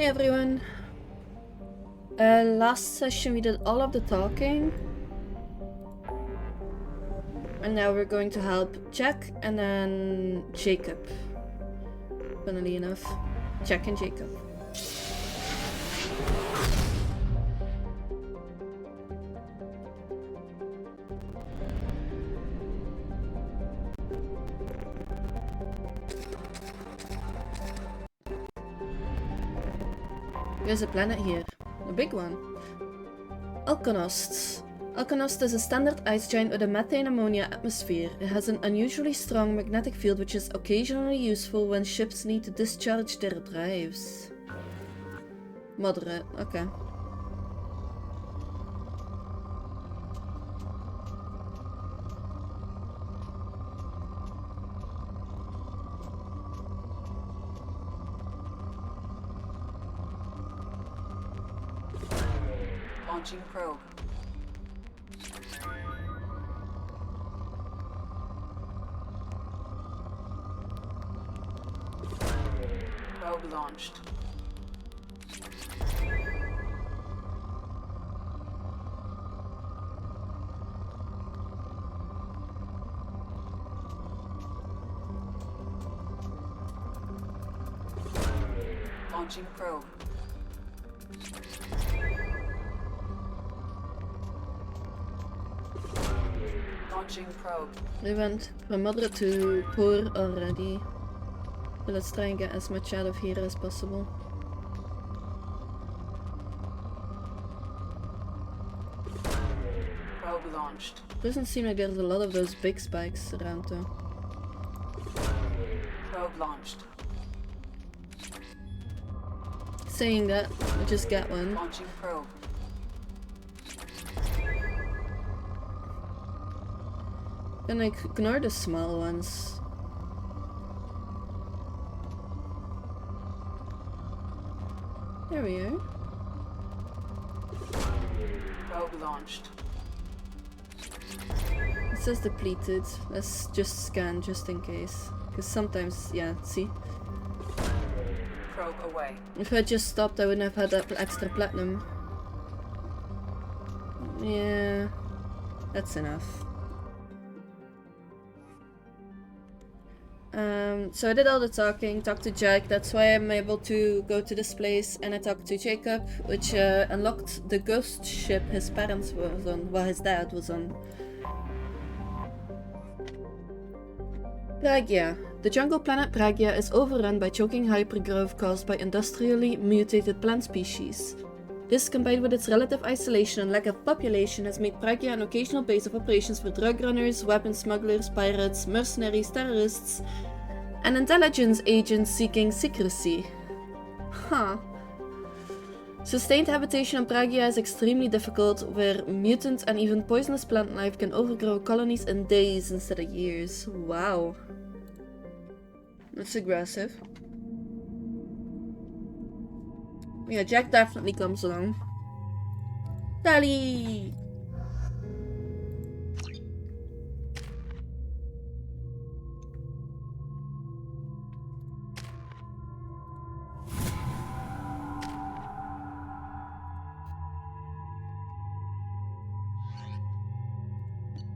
Hey everyone. Last session we did all of the talking. And now we're going to help Jack and then Jacob. Funnily enough. Jack and Jacob. There's a planet here. A big one. Alkonost. Alkonost is a standard ice giant with a methane ammonia atmosphere. It has an unusually strong magnetic field which is occasionally useful when ships need to discharge their drives. Moderate, okay. Launching probe. Probe launched. Launching probe. Launching probe. We went from moderate to poor already. So let's try and get as much out of here as possible. Probe launched. Doesn't seem like there's a lot of those big spikes around though. Probe launched. Saying that, we just got one. Launching probe. Then I ignore the small ones. There we are. Probe launched. It says depleted. Let's just scan just in case. Because sometimes, yeah, see? Probe away. If I just stopped, I wouldn't have had that extra platinum. Yeah, that's enough. So I did all the talking, talked to Jack, that's why I'm able to go to this place, and I talked to Jacob, which unlocked the ghost ship his parents was on, well his dad was on. Pragia. The jungle planet Pragia is overrun by choking hypergrowth caused by industrially mutated plant species. This, combined with its relative isolation and lack of population, has made Pragia an occasional base of operations for drug runners, weapon smugglers, pirates, mercenaries, terrorists, and intelligence agents seeking secrecy. Huh. Sustained habitation on Pragia is extremely difficult, where mutant and even poisonous plant life can overgrow colonies in days instead of years. Wow. That's aggressive. Yeah, Jack definitely comes along. Tally!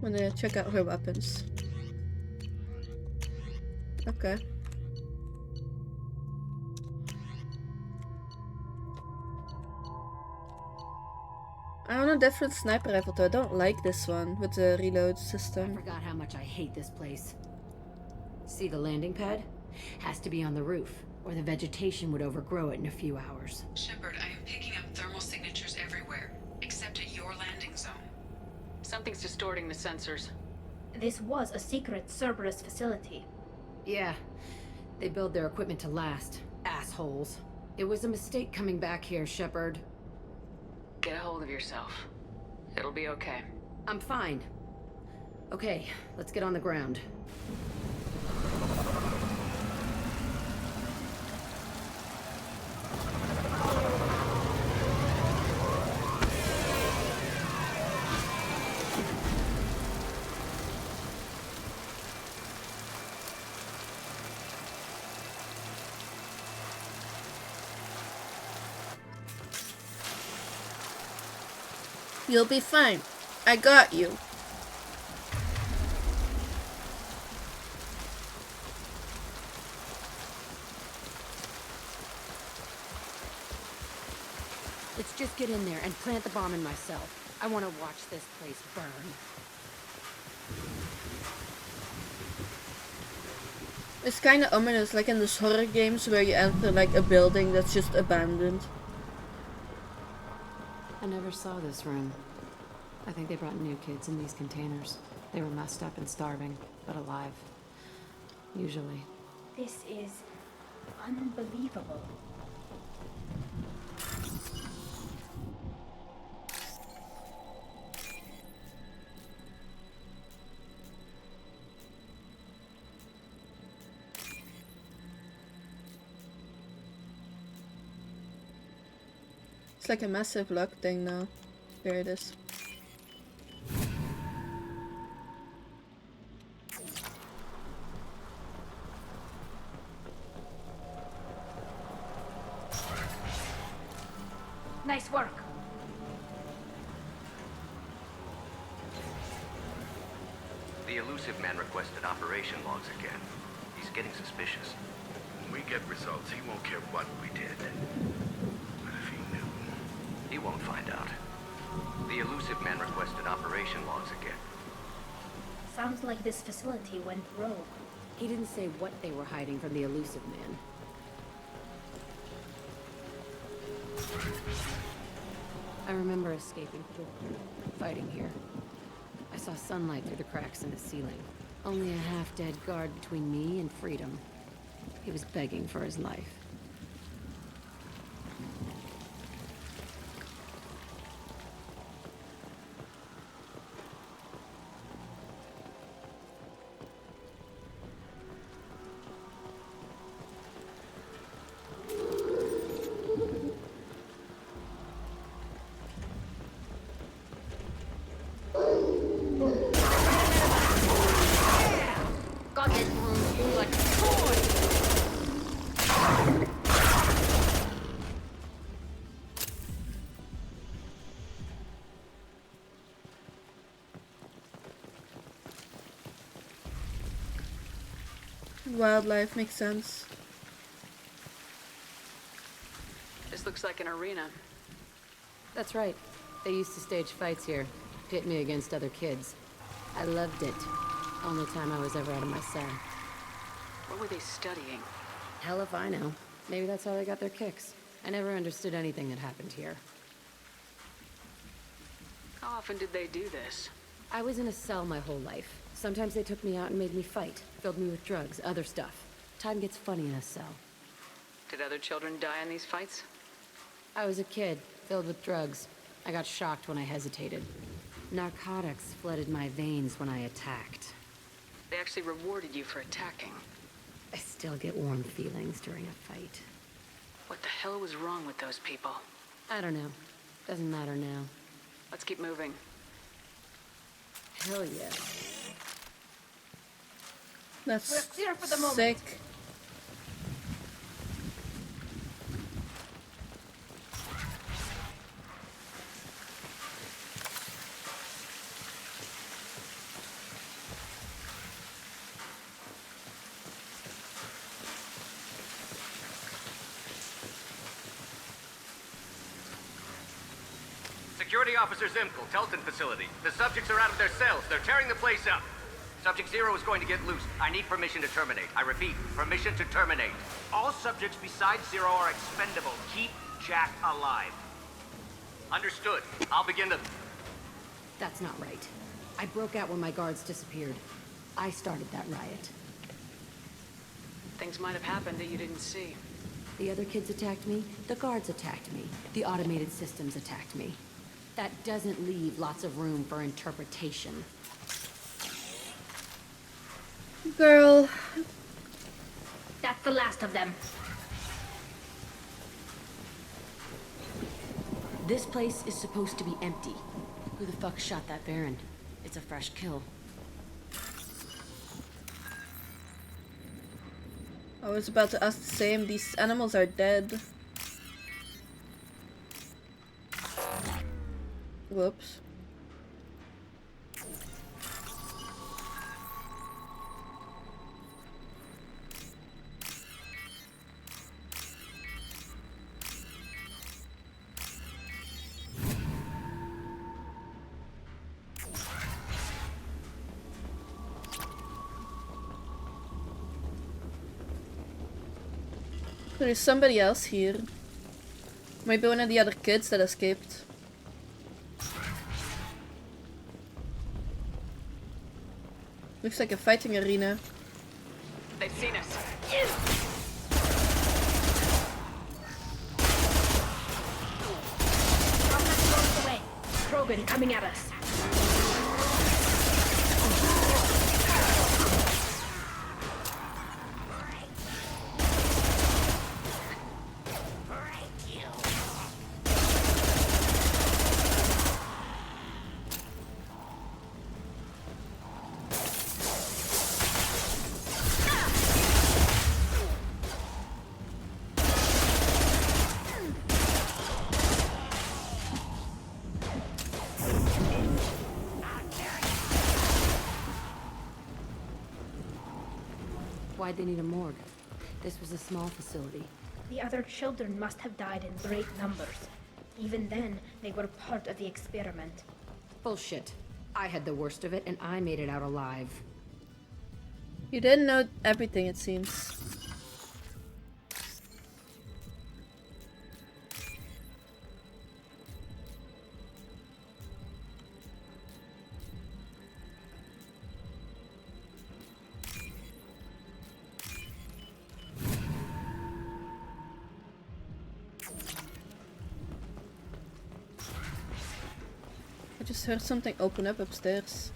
I'm gonna check out her weapons. Okay. I want a different sniper rifle though. I don't like this one with the reload system. I forgot how much I hate this place. See the landing pad? Has to be on the roof, or the vegetation would overgrow it in a few hours. Shepard, I am picking up thermal signatures everywhere, except at your landing zone. Something's distorting the sensors. This was a secret Cerberus facility. Yeah, they build their equipment to last. Assholes. It was a mistake coming back here, Shepard. Get a hold of yourself. It'll be okay. I'm fine. Okay, let's get on the ground. You'll be fine. I got you. Let's just get in there and plant the bomb in myself. I want to watch this place burn. It's kinda ominous, like in those horror games where you enter like a building that's just abandoned. I never saw this room. I think they brought new kids in these containers. They were messed up and starving, but alive. Usually. This is unbelievable. It's like a massive luck thing now. There it is. Nice work. The elusive man requested operation logs again. He's getting suspicious. When we get results, he won't care what we did. But if he knew... He won't find out. The elusive man requested operation logs again. Sounds like this facility went rogue. He didn't say what they were hiding from the elusive man. I remember escaping fighting here. I saw sunlight through the cracks in the ceiling. Only a half-dead guard between me and freedom. He was begging for his life. Got this room like a toy! Wildlife makes sense. This looks like an arena. That's right. They used to stage fights here, pit me against other kids. I loved it. Only time I was ever out of my cell. What were they studying? Hell if I know. Maybe that's how they got their kicks. I never understood anything that happened here. How often did they do this? I was in a cell my whole life. Sometimes they took me out and made me fight. Filled me with drugs, other stuff. Time gets funny in a cell. Did other children die in these fights? I was a kid, filled with drugs. I got shocked when I hesitated. Narcotics flooded my veins when I attacked. They actually rewarded you for attacking. I still get warm feelings during a fight. What the hell was wrong with those people? I don't know. Doesn't matter now. Let's keep moving. Hell yeah. That's We're clear for the moment. sick. Security Officer Zimkel, Telton facility. The subjects are out of their cells. They're tearing the place up. Subject Zero is going to get loose. I need permission to terminate. I repeat, permission to terminate. All subjects besides Zero are expendable. Keep Jack alive. Understood. I'll begin the... That's not right. I broke out when my guards disappeared. I started that riot. Things might have happened that you didn't see. The other kids attacked me, the guards attacked me, the automated systems attacked me. That doesn't leave lots of room for interpretation. Girl. That's the last of them. This place is supposed to be empty. Who the fuck shot that Baron? It's a fresh kill. I was about to ask the same. These animals are dead. Whoops. There is somebody else here. Maybe one of the other kids that escaped. Looks like a fighting arena. They've seen us. Away. Krogan coming at us. Why'd they need a morgue? This was a small facility. The other children must have died in great numbers. Even then, they were part of the experiment. Bullshit. I had the worst of it, and I made it out alive. You didn't know everything, it seems. I just heard something open up upstairs.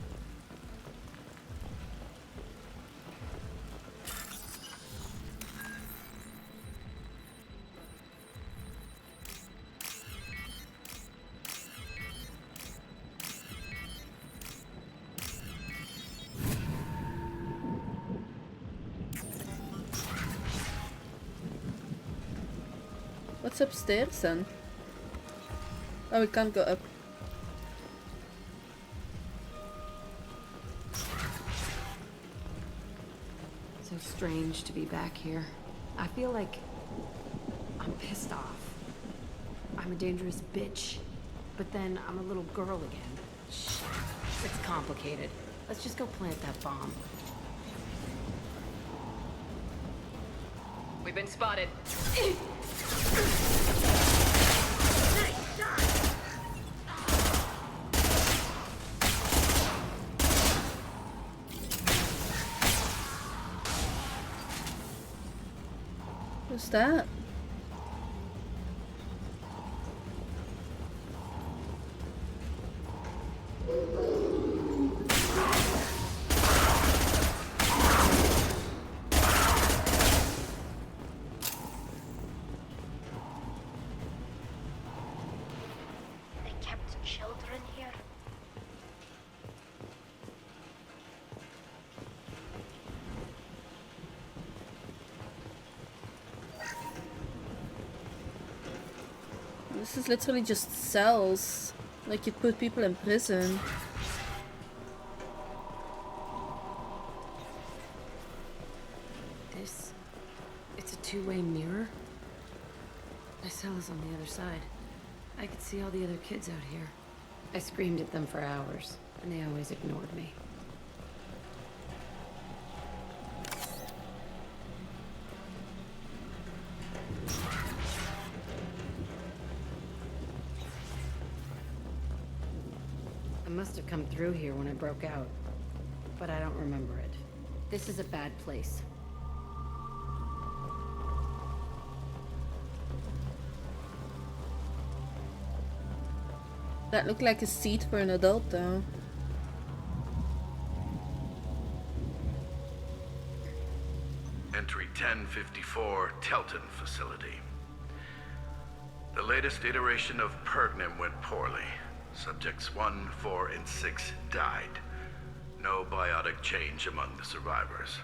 What's upstairs then? Oh, we can't go up. So strange to be back here. I feel like I'm pissed off. I'm a dangerous bitch. But then I'm a little girl again. Shit. It's complicated. Let's just go plant that bomb. We've been spotted. What's that? They kept children here. This is literally just cells. Like you put people in prison. It's a two-way mirror. My cell is on the other side. I could see all the other kids out here. I screamed at them for hours, and they always ignored me. I must have come through here when I broke out, but I don't remember it. This is a bad place. That looked like a seat for an adult though. Entry 1054, Telton facility. The latest iteration of Pergnim went poorly. Subjects 1, 4, and 6 died. No biotic change among the survivors.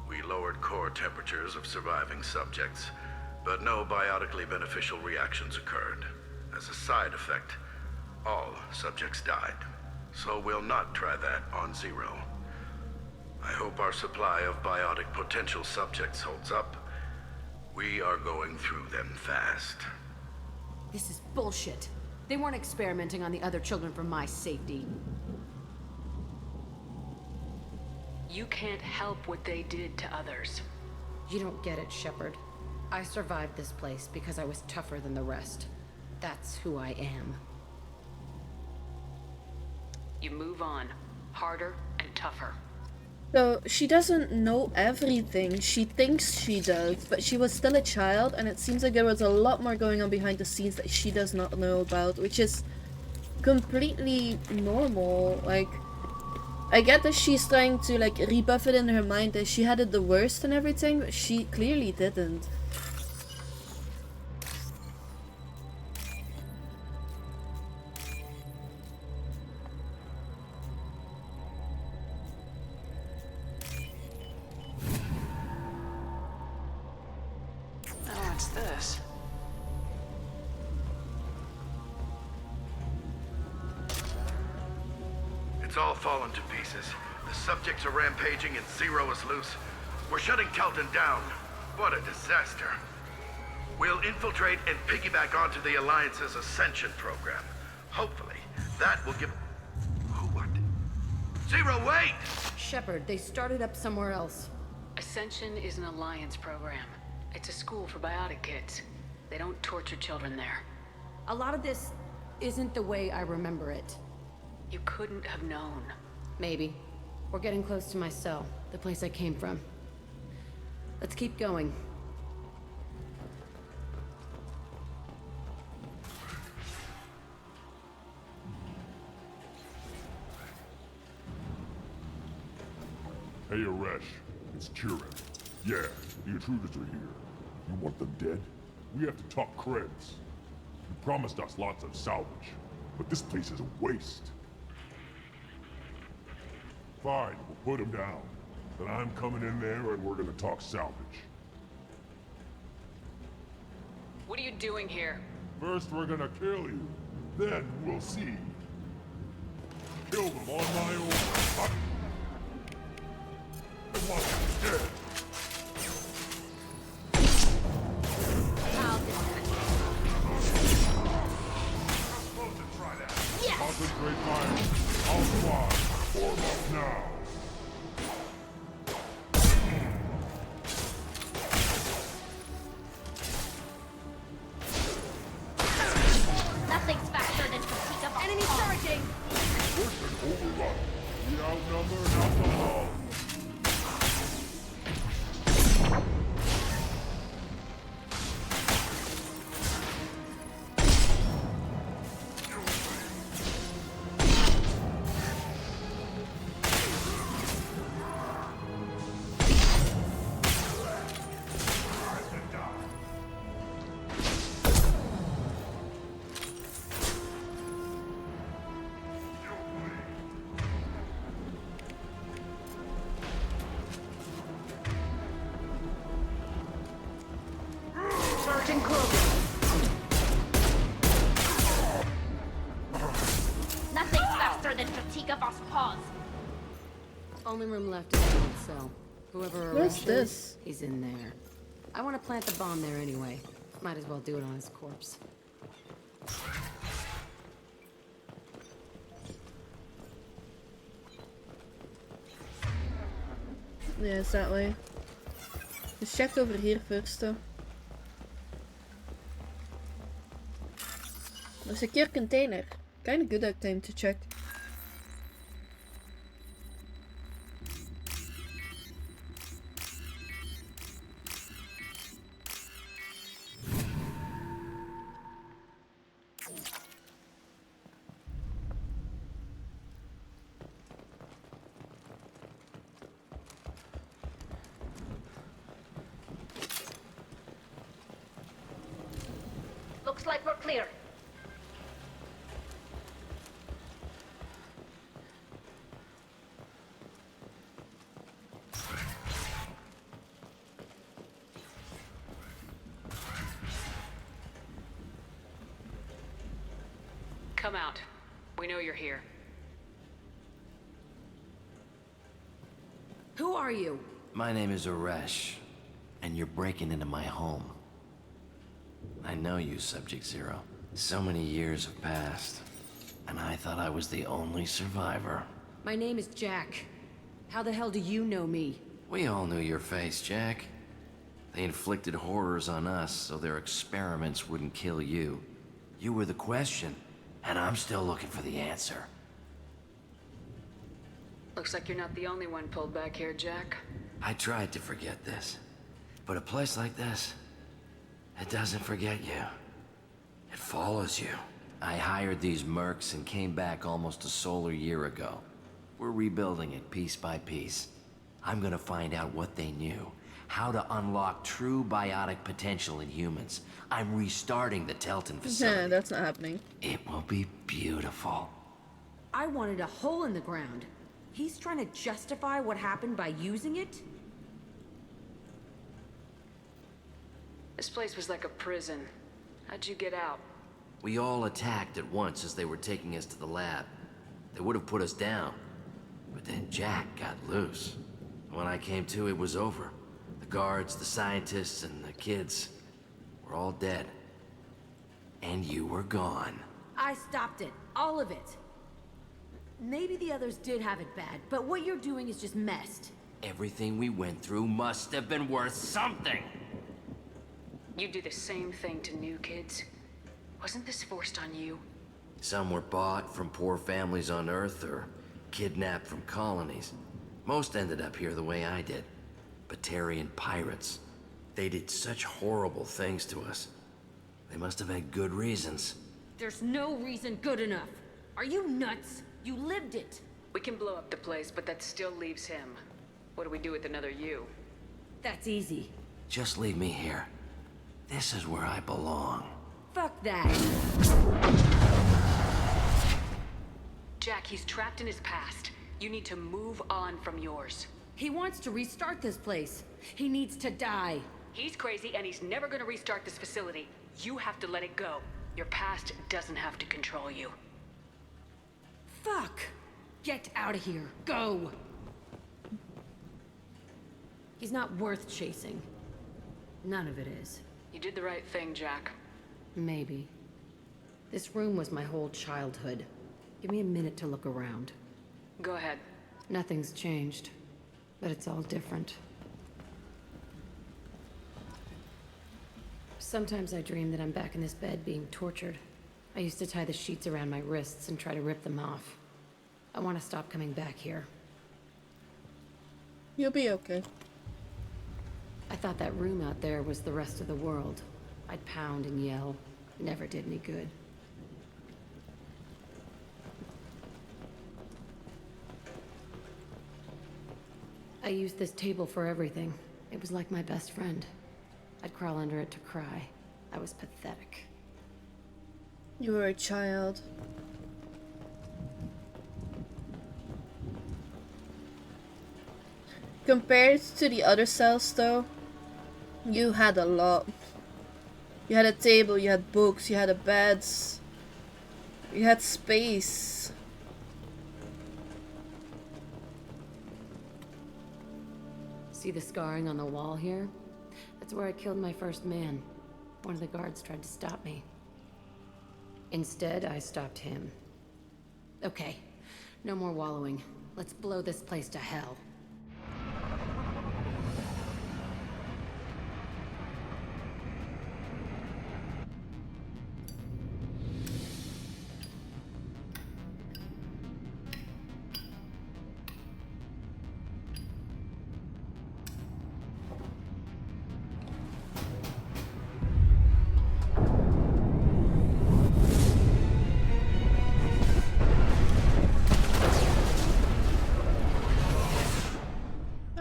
We lowered core temperatures of surviving subjects, but no biotically beneficial reactions occurred. As a side effect, All subjects died. So we'll not try that on Zero. I hope our supply of biotic potential subjects holds up. We are going through them fast. This is bullshit. They weren't experimenting on the other children for my safety. You can't help what they did to others. You don't get it, Shepard. I survived this place because I was tougher than the rest. That's who I am. You move on. Harder and tougher. So she doesn't know everything. She thinks she does, but she was still a child, and it seems like there was a lot more going on behind the scenes that she does not know about, which is completely normal. Like, I get that she's trying to like rebuff it in her mind that she had it the worst and everything, but she clearly didn't. Oh, what's this? It's all fallen to pieces. The subjects are rampaging and Zero is loose. We're shutting Telton down. What a disaster. We'll infiltrate and piggyback onto the Alliance's Ascension program. Hopefully, that will give... Who what? Zero, wait! Shepard, they started up somewhere else. Ascension is an alliance program. It's a school for biotic kids. They don't torture children there. A lot of this isn't the way I remember it. You couldn't have known. Maybe. We're getting close to my cell, the place I came from. Let's keep going. Hey, Aresh. It's Kieran. Yeah, the intruders are here. You want them dead? We have to talk creds. You promised us lots of salvage, but this place is a waste. Fine, we'll put them down. Then I'm coming in there and we're gonna talk salvage. What are you doing here? First we're gonna kill you, then we'll see. Kill them on my own. I want them dead. Concentrate fire. All squad, form up now. Nothing's faster than fatigue of enemy charging! Push and overrun. We outnumber and outnumber. Nothing's faster than fatigue of us paws! Only room left is the old cell. Whoever What's Aresh this? is, he's in there. I want to plant the bomb there anyway. Might as well do it on his corpse. Yeah, it's that way. Dus check over hier first. A secure container. Kinda good at time to check. Looks like we're clear. Come out. We know you're here. Who are you? My name is Aresh, and you're breaking into my home. I know you, Subject Zero. So many years have passed, and I thought I was the only survivor. My name is Jack. How the hell do you know me? We all knew your face, Jack. They inflicted horrors on us so their experiments wouldn't kill you. You were the question, and I'm still looking for the answer. Looks like you're not the only one pulled back here, Jack. I tried to forget this, but a place like this, it doesn't forget you. It follows you. I hired these mercs and came back almost a solar year ago. We're rebuilding it piece by piece. I'm gonna find out what they knew, how to unlock true biotic potential in humans. I'm restarting the Telton facility. Nah, that's not happening. It will be beautiful. I wanted a hole in the ground. He's trying to justify what happened by using it? This place was like a prison. How'd you get out? We all attacked at once as they were taking us to the lab. They would have put us down. But then Jack got loose. When I came to, it was over. The guards, the scientists, and the kids were all dead. And you were gone. I stopped it. All of it. Maybe the others did have it bad, but what you're doing is just messed. Everything we went through must have been worth something. You do the same thing to new kids. Wasn't this forced on you? Some were bought from poor families on Earth or kidnapped from colonies. Most ended up here the way I did. Batarian pirates. They did such horrible things to us. They must have had good reasons. There's no reason good enough. Are you nuts? You lived it. We can blow up the place, but that still leaves him. What do we do with another you? That's easy. Just leave me here. This is where I belong. Fuck that. Jack, he's trapped in his past. You need to move on from yours. He wants to restart this place. He needs to die. He's crazy and he's never gonna restart this facility. You have to let it go. Your past doesn't have to control you. Fuck! Get out of here. Go! He's not worth chasing. None of it is. You did the right thing, Jack. Maybe. This room was my whole childhood. Give me a minute to look around. Go ahead. Nothing's changed, but it's all different. Sometimes I dream that I'm back in this bed being tortured. I used to tie the sheets around my wrists and try to rip them off. I want to stop coming back here. You'll be okay. I thought that room out there was the rest of the world. I'd pound and yell. Never did any good. I used this table for everything. It was like my best friend. I'd crawl under it to cry. I was pathetic. You were a child. Compared to the other cells though, you had a lot. You had a table, you had books, you had a bed. You had space. See the scarring on the wall here? That's where I killed my first man. One of the guards tried to stop me. Instead, I stopped him. Okay, no more wallowing. Let's blow this place to hell.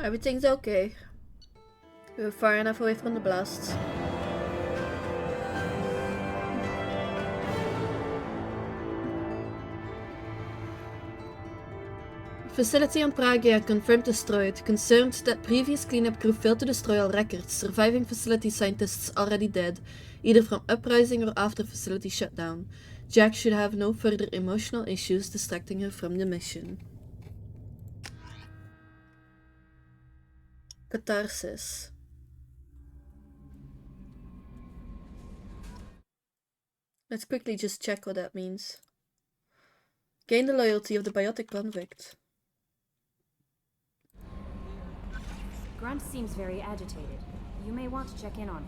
Everything's okay. We were far enough away from the blast. Facility on Pragia confirmed destroyed. Concerned that previous cleanup crew failed to destroy all records. Surviving facility scientists already dead, either from uprising or after facility shutdown. Jack should have no further emotional issues distracting her from the mission. Catharsis. Let's quickly just check what that means. Gain the loyalty of the biotic convict. Grunt seems very agitated. You may want to check in on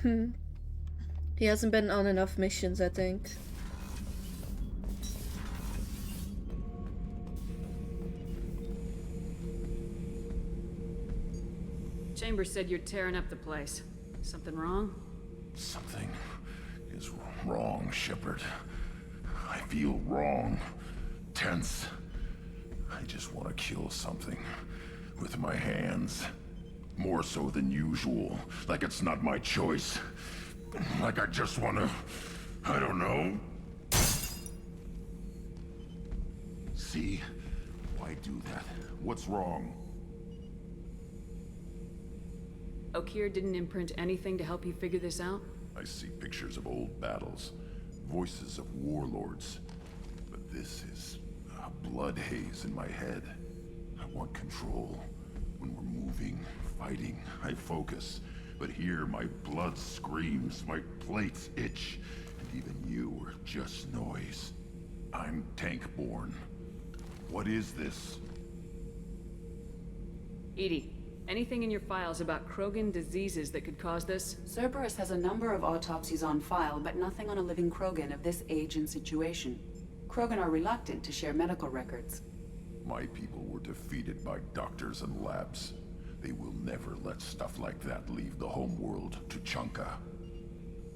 him. He hasn't been on enough missions, I think. Chambers said you're tearing up the place. Something wrong? Something is wrong, Shepard. I feel wrong. Tense. I just want to kill something. With my hands. More so than usual. Like it's not my choice. Like I just want to... I don't know. See? Why do that? What's wrong? Okeer didn't imprint anything to help you figure this out? I see pictures of old battles. Voices of warlords. But this is a blood haze in my head. I want control. When we're moving, fighting, I focus. But here, my blood screams, my plates itch, and even you are just noise. I'm tank-born. What is this? Edie, anything in your files about Krogan diseases that could cause this? Cerberus has a number of autopsies on file, but nothing on a living Krogan of this age and situation. Krogan are reluctant to share medical records. My people were defeated by doctors and labs. They will never let stuff like that leave the homeworld to Chunka.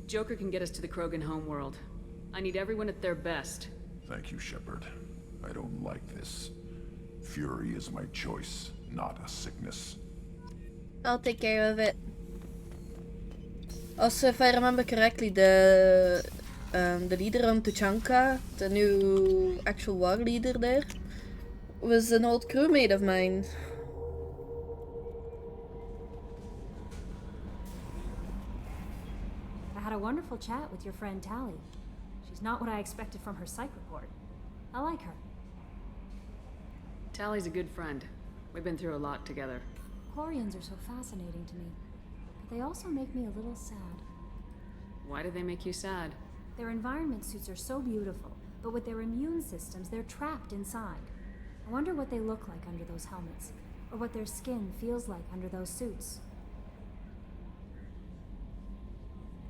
Joker can get us to the Krogan homeworld. I need everyone at their best. Thank you, Shepard. I don't like this. Fury is my choice, not a sickness. I'll take care of it. Also, if I remember correctly, the leader on Tuchanka, the new actual war leader there, was an old crewmate of mine. I had a wonderful chat with your friend Tally. She's not what I expected from her psych report. I like her. Tally's a good friend. We've been through a lot together. Quarians are so fascinating to me, but they also make me a little sad. Why do they make you sad? Their environment suits are so beautiful, but with their immune systems, they're trapped inside. I wonder what they look like under those helmets, or what their skin feels like under those suits.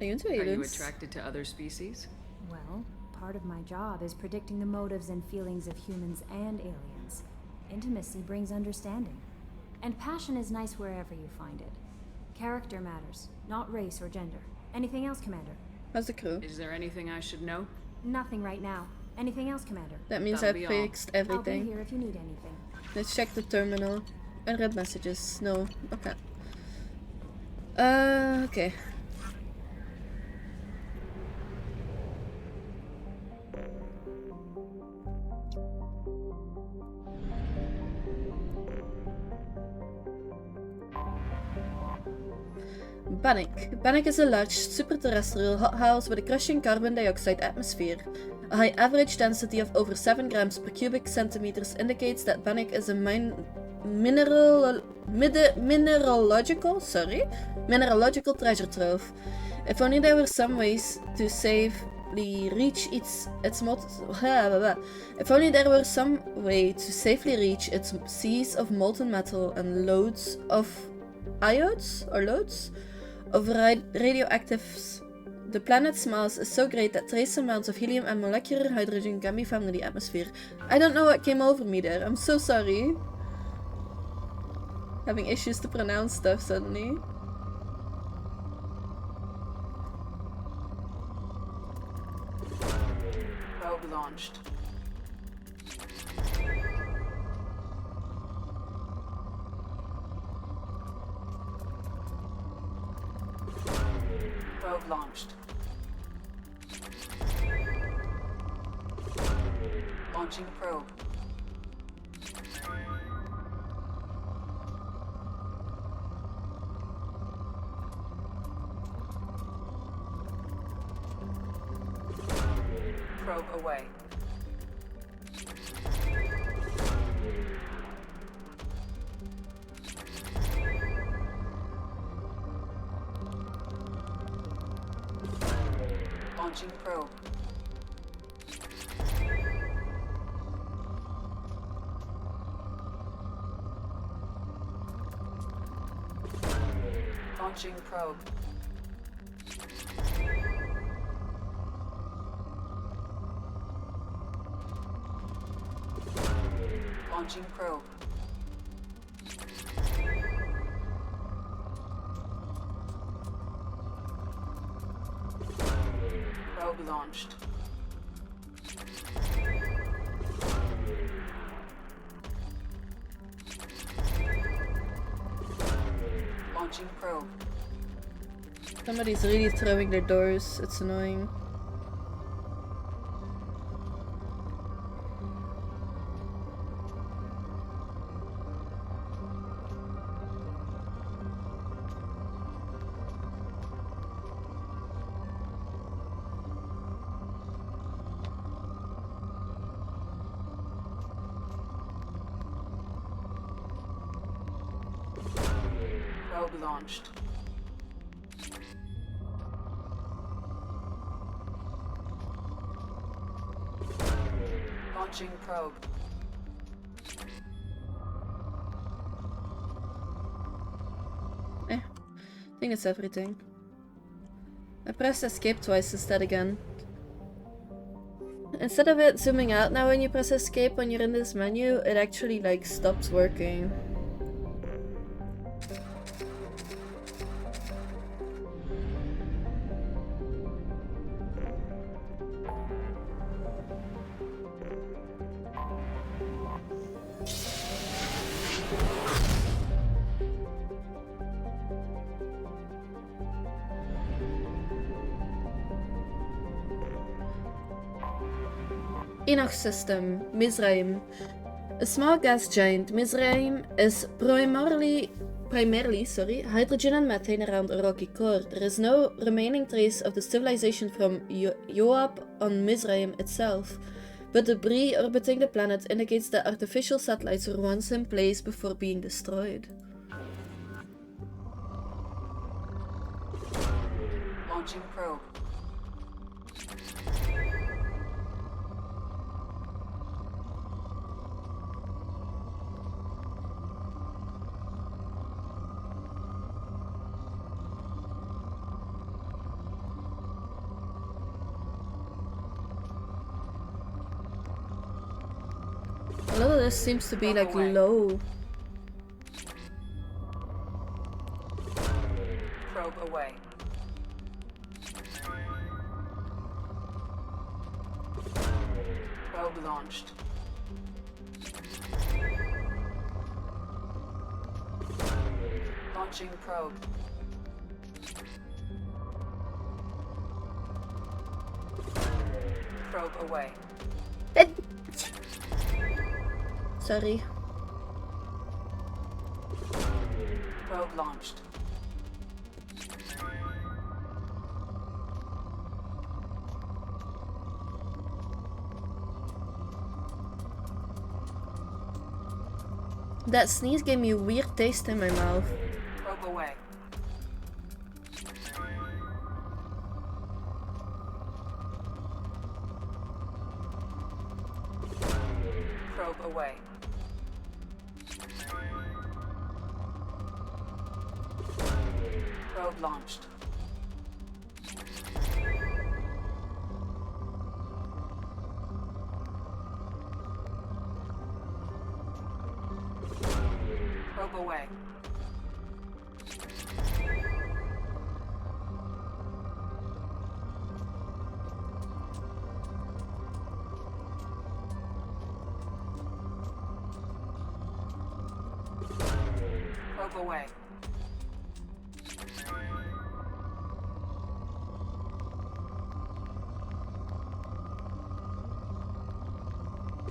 Are you attracted to other species? Well, part of my job is predicting the motives and feelings of humans and aliens. Intimacy brings understanding. And passion is nice wherever you find it. Character matters, not race or gender. Anything else, Commander? How's the crew? Is there anything I should know? Nothing right now. Anything else, Commander? That means That'll I've be all. fixed I'll be everything. here if you need anything. Let's check the terminal. And read messages. No. Okay. Okay. Bannock. Bannock is a large superterrestrial hothouse with a crushing carbon dioxide atmosphere. A high average density of over 7 grams per cubic centimeters indicates that Bannock is a mineralogical treasure trove. If only there were some ways to safely reach its seas of molten metal and loads of loads of radioactives. The planet's mass is so great that trace amounts of helium and molecular hydrogen can be found in the atmosphere. I don't know what came over me there. I'm so sorry. Having issues to pronounce stuff suddenly. Probe launched. Probe launched. Launching probe. Probe away. Launching probe. Launching probe. Launching probe. Probe launched. Launching probe. Somebody's really throwing their doors. It's annoying. Probe launched. Launching probe. I think it's everything. I pressed escape twice instead again. Instead of it zooming out now when you press escape when you're in this menu, it actually like stops working. Enoch system, Mizraim. A small gas giant, Mizraim is primarily hydrogen and methane around a rocky core. There is no remaining trace of the civilization from Yoab on Mizraim itself, but debris orbiting the planet indicates that artificial satellites were once in place before being destroyed. Launching probe. A lot of this seems to be like low. Probe away. Probe launched. Launching probe. Probe away. Sorry. Probe launched. That sneeze gave me a weird taste in my mouth. Probe away. Probe away. Probe launched. Probe away. Probe away.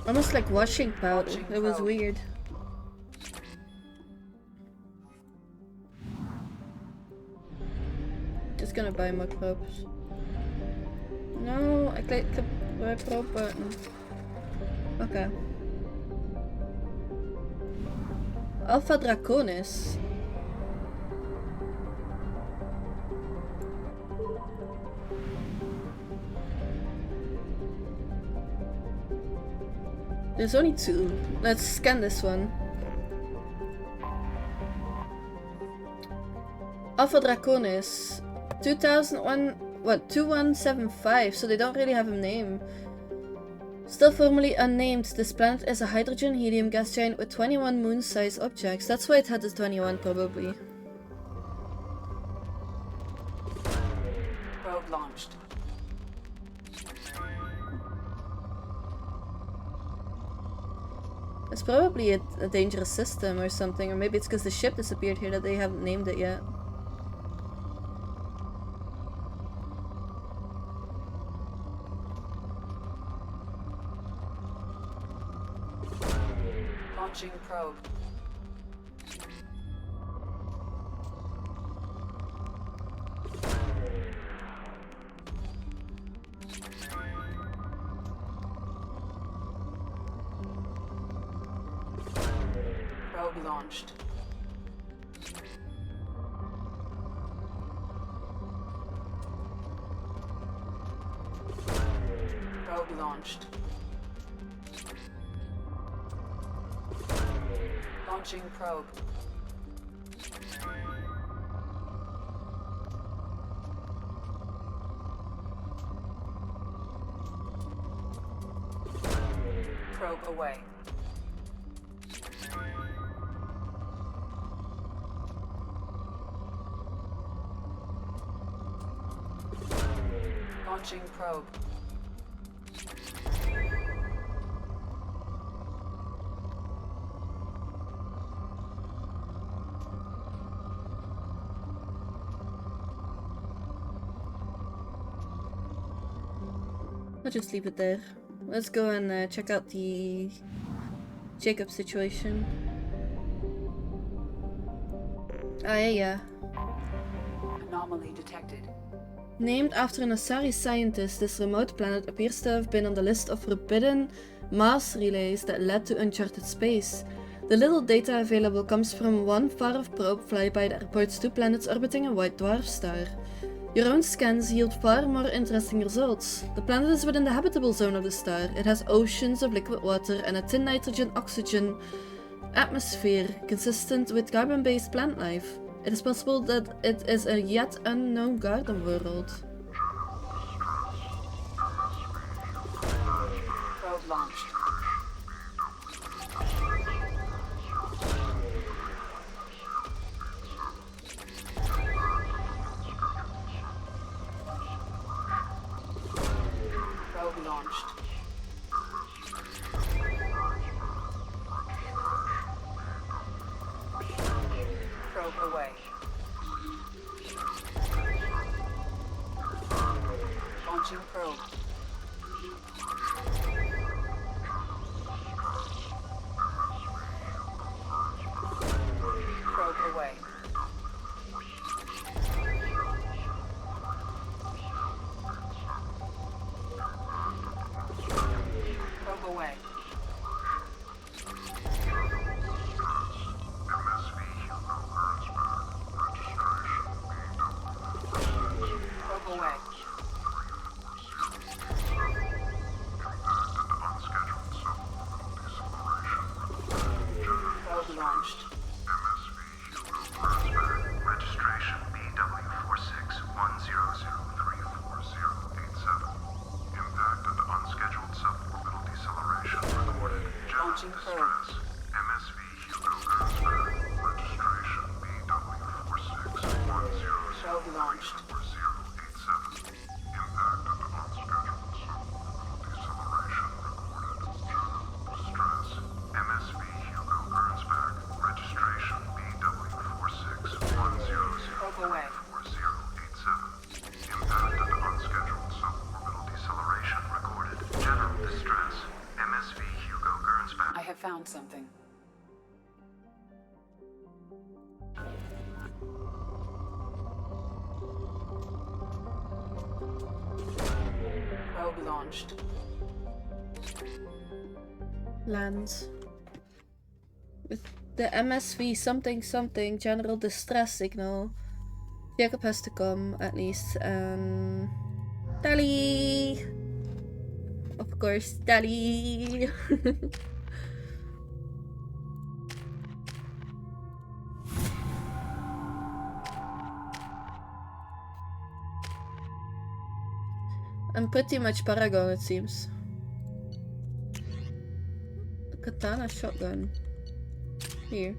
Almost like washing powder. Watching It was probe. weird. Just gonna buy more probes. No, I clicked the right probe button. Okay. Alpha Draconis. There's only 2. Let's scan this one. Alpha Draconis. 2001. What? 2175. So they don't really have a name. Still formerly unnamed, this planet is a hydrogen-helium gas giant with 21 moon-sized objects. That's why it had this 21, probably. Probe launched. It's probably a dangerous system or something, or maybe it's because the ship disappeared here that they haven't named it yet. Launching probe. Probe launched. Probe launched. Launching probe. Probe away. Launching probe. I'll just leave it there. Let's go and check out the Jacob situation. Ah, yeah. Anomaly detected. Named after an Asari scientist, this remote planet appears to have been on the list of forbidden mass relays that led to uncharted space. The little data available comes from one far-off probe flyby that reports 2 planets orbiting a white dwarf star. Your own scans yield far more interesting results. The planet is within the habitable zone of the star. It has oceans of liquid water and a thin nitrogen-oxygen atmosphere consistent with carbon-based plant life. It is possible that it is a yet unknown garden world. Probe launched. Probe launched. Probe away. Launching probe. Probe away. Probe away. Probe away. launched. Land. With the MSV something something general distress signal. Jacob has to come at least. Tally! Of course, Tally! I'm pretty much Paragon, it seems. A katana shotgun. Here.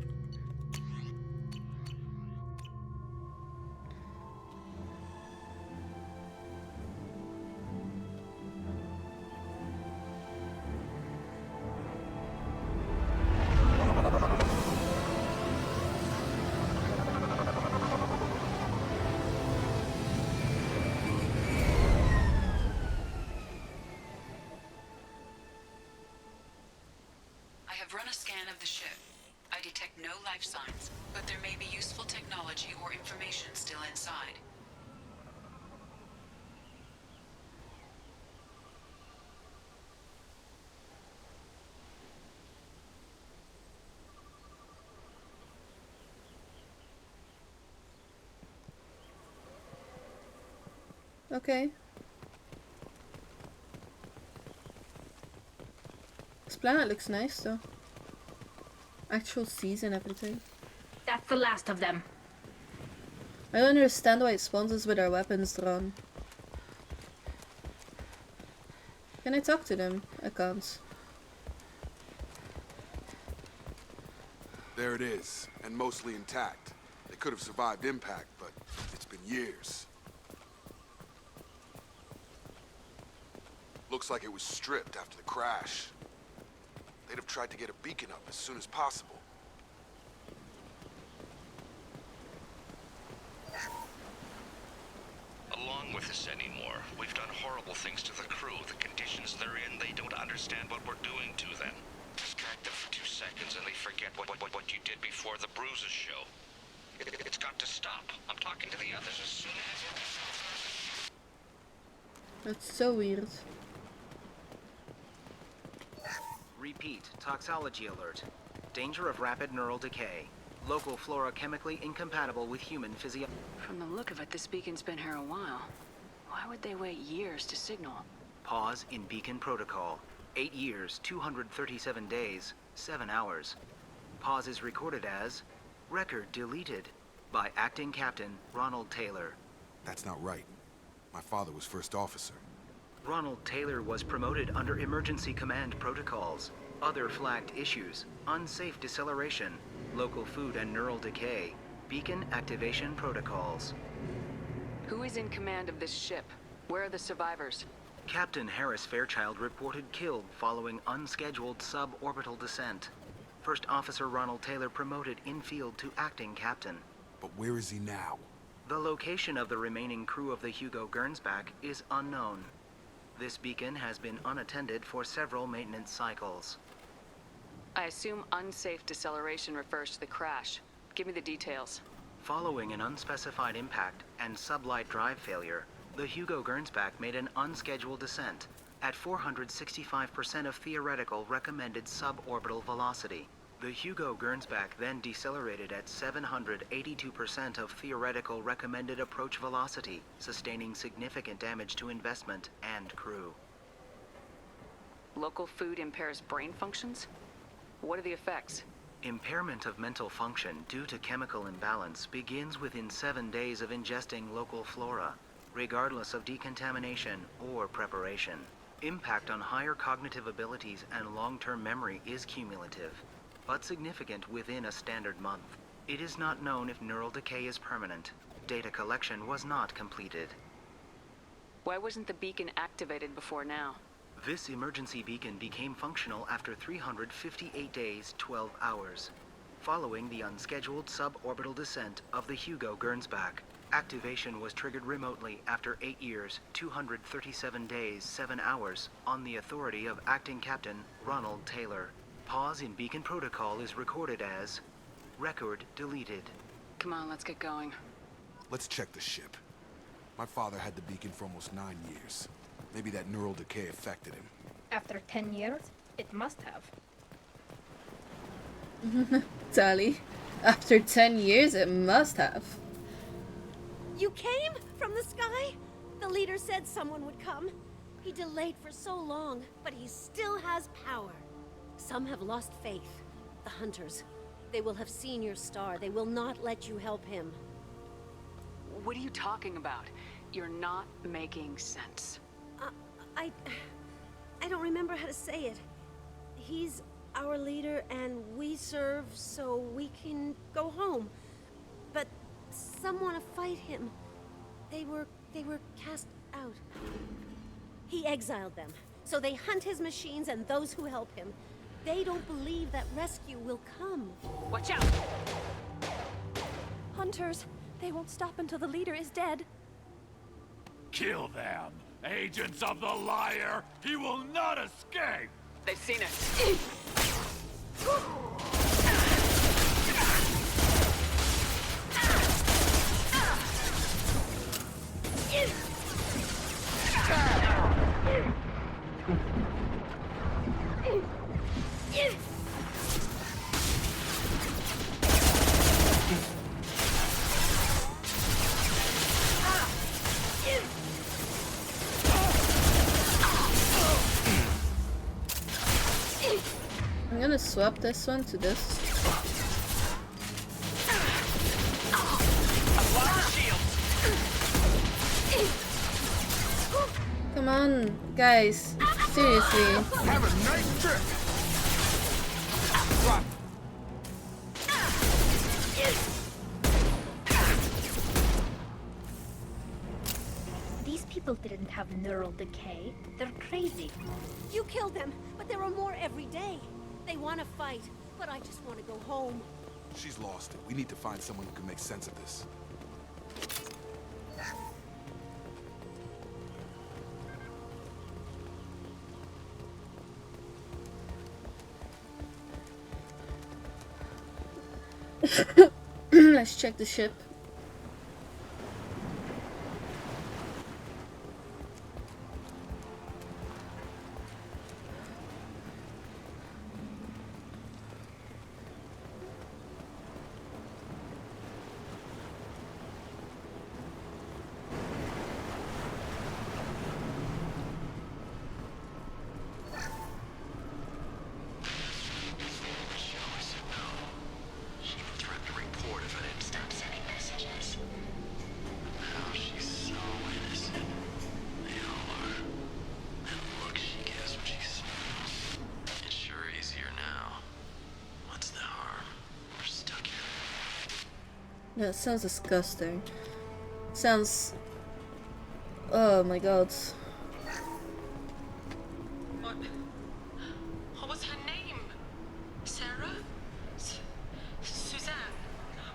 I have run a scan of the ship. I detect no life signs, but there may be useful technology or information still inside. Okay. This planet looks nice though. Actual seas and everything. That's the last of them. I don't understand why it spawns us with our weapons drawn. Can I talk to them? I can't. There it is, and mostly intact. They could have survived impact, but it's been years. Looks like it was stripped after the crash. They'd have tried to get a beacon up as soon as possible. Along with this anymore. We've done horrible things to the crew. The conditions they're in, they don't understand what we're doing to them. Distract them for 2 seconds and they forget what you did before the bruises show. It's got to stop. I'm talking to the others as soon as... That's so weird. Repeat, toxology alert. Danger of rapid neural decay. Local flora chemically incompatible with human physio... From the look of it, this beacon's been here a while. Why would they wait years to signal? Pause in beacon protocol. 8 years, 237 days, 7 hours. Pause is recorded as... Record deleted by Acting Captain Ronald Taylor. That's not right. My father was first officer. Ronald Taylor was promoted under emergency command protocols. Other flagged issues: unsafe deceleration, local food and neural decay, beacon activation protocols. Who is in command of this ship? Where are the survivors? Captain Harris Fairchild reported killed following unscheduled suborbital descent. First Officer Ronald Taylor promoted in-field to acting captain. But where is he now? The location of the remaining crew of the Hugo Gernsback is unknown. This beacon has been unattended for several maintenance cycles. I assume unsafe deceleration refers to the crash. Give me the details. Following an unspecified impact and sublight drive failure, the Hugo Gernsback made an unscheduled descent at 465% of theoretical recommended suborbital velocity. The Hugo Gernsback then decelerated at 782% of theoretical recommended approach velocity, sustaining significant damage to investment and crew. Local food impairs brain functions? What are the effects? Impairment of mental function due to chemical imbalance begins within 7 days of ingesting local flora, regardless of decontamination or preparation. Impact on higher cognitive abilities and long-term memory is cumulative, but significant within a standard month. It is not known if neural decay is permanent. Data collection was not completed. Why wasn't the beacon activated before now? This emergency beacon became functional after 358 days, 12 hours, following the unscheduled suborbital descent of the Hugo Gernsback. Activation was triggered remotely after 8 years, 237 days, 7 hours, on the authority of Acting Captain Ronald Taylor. Pause in beacon protocol is recorded as record deleted. Come on, let's get going. Let's check the ship. My father had the beacon for almost 9 years. Maybe that neural decay affected him. After 10 years, it must have. Tally. After 10 years, it must have. You came from the sky? The leader said someone would come. He delayed for so long, but he still has power. Some have lost faith. The hunters. They will have seen your star. They will not let you help him. What are you talking about? You're not making sense. I don't remember how to say it. He's our leader and we serve so we can go home. But some want to fight him. They were cast out. He exiled them, so they hunt his machines and those who help him. They don't believe that rescue will come. Watch out! Hunters, they won't stop until the leader is dead. Kill them! Agents of the liar! He will not escape! They've seen us. I'm gonna swap this one to this. Come on, guys. Seriously. Have a nice trip. Right. These people didn't have neural decay. They're crazy. You killed them, but there are more every day. They want to fight, but I just want to go home. She's lost it. We need to find someone who can make sense of this. Let's check the ship. That sounds disgusting. Sounds... Oh my god. What was her name? Sarah? Suzanne?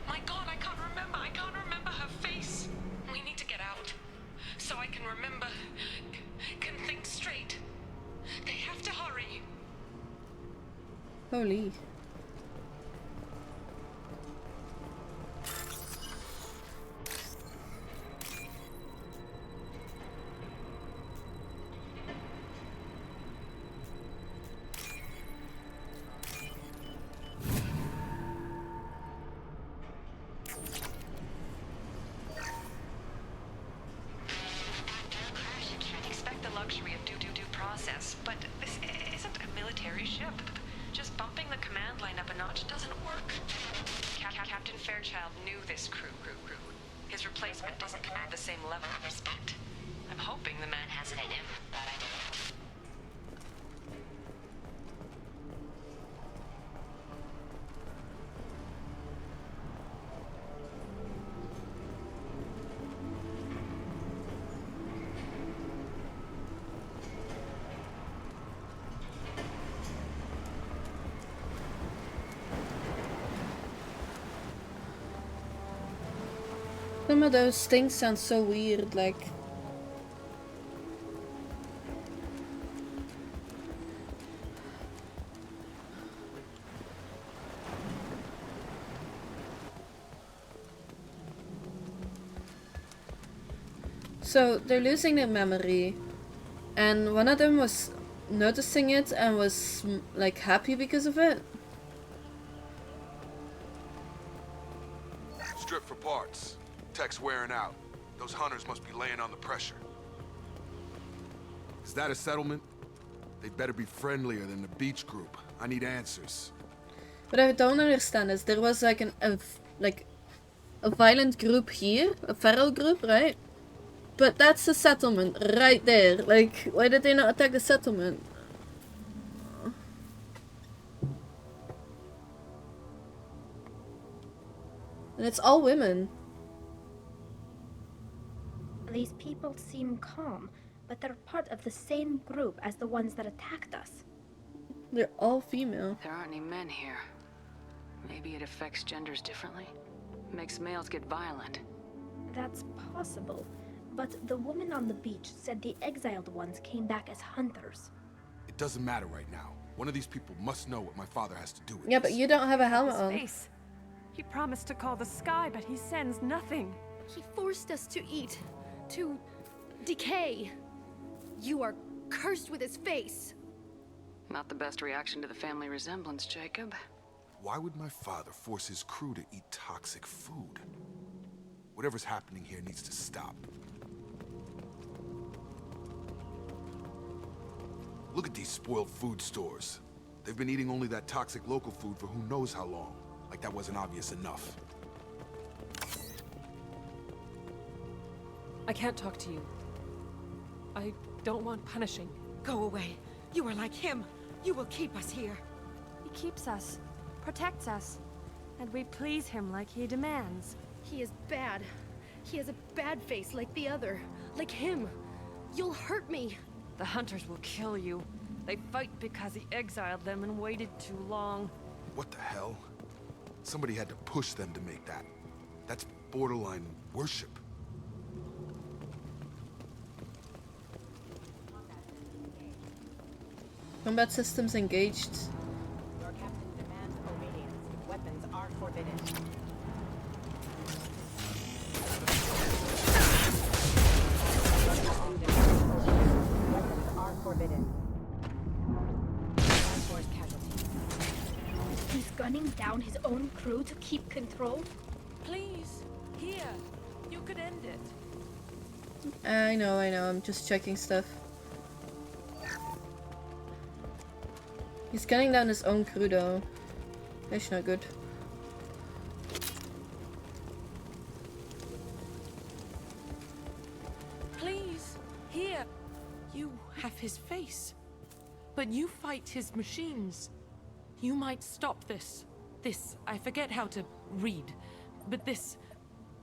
My god, I can't remember. I can't remember her face. We need to get out. So I can remember. Can think straight. They have to hurry. Holy. Some of those things sound so weird, like... So, they're losing their memory. And one of them was noticing it and was like happy because of it. Strip for parts. Tech's wearing out. Those hunters must be laying on the pressure. Is that a settlement? They'd better be friendlier than the beach group. I need answers. What I don't understand is there was like a violent group here, a feral group, right? But that's the settlement right there. Like, why did they not attack the settlement? And it's all women. These people seem calm, but they're part of the same group as the ones that attacked us. They're all female. There aren't any men here. Maybe it affects genders differently. Makes males get violent. That's possible, but the woman on the beach said the exiled ones came back as hunters. It doesn't matter right now. One of these people must know what my father has to do with Yeah, this. but you don't have a helmet on. Face. He promised to call the sky, but he sends nothing. He forced us to eat, to decay. You are cursed with his face. Not the best reaction to the family resemblance, Jacob. Why would my father force his crew to eat toxic food? Whatever's happening here needs to stop. Look at these spoiled food stores. They've been eating only that toxic local food for who knows how long. Like that wasn't obvious enough. I can't talk to you. I don't want punishing. Go away. You are like him. You will keep us here. He keeps us, protects us, and we please him like he demands. He is bad. He has a bad face like the other. Like him. You'll hurt me. The hunters will kill you. They fight because he exiled them and waited too long. What the hell? Somebody had to push them to make that. That's borderline worship. Combat systems engaged. Your captain demands obedience. Weapons are forbidden. Weapons are forbidden. Force casualty. He's gunning down his own crew to keep control? Please, here. You could end it. I know, I'm just checking stuff. He's gunning down his own crew though. That's not good. Please, here. You have his face. But you fight his machines. You might stop this. This, I forget how to read. But this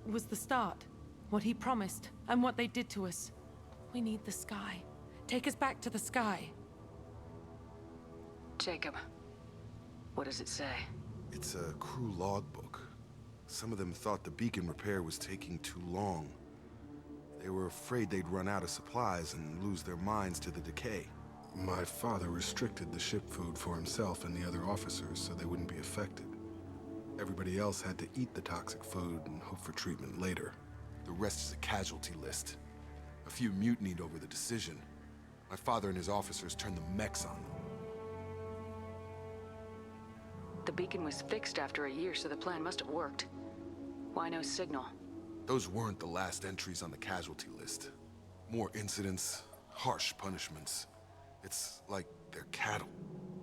was the start. What he promised, and what they did to us. We need the sky. Take us back to the sky. Jacob, what does it say? It's a crew logbook. Some of them thought the beacon repair was taking too long. They were afraid they'd run out of supplies and lose their minds to the decay. My father restricted the ship food for himself and the other officers so they wouldn't be affected. Everybody else had to eat the toxic food and hope for treatment later. The rest is a casualty list. A few mutinied over the decision. My father and his officers turned the mechs on them. The beacon was fixed after a year, so the plan must have worked. Why no signal? Those weren't the last entries on the casualty list. More incidents, harsh punishments. It's like they're cattle,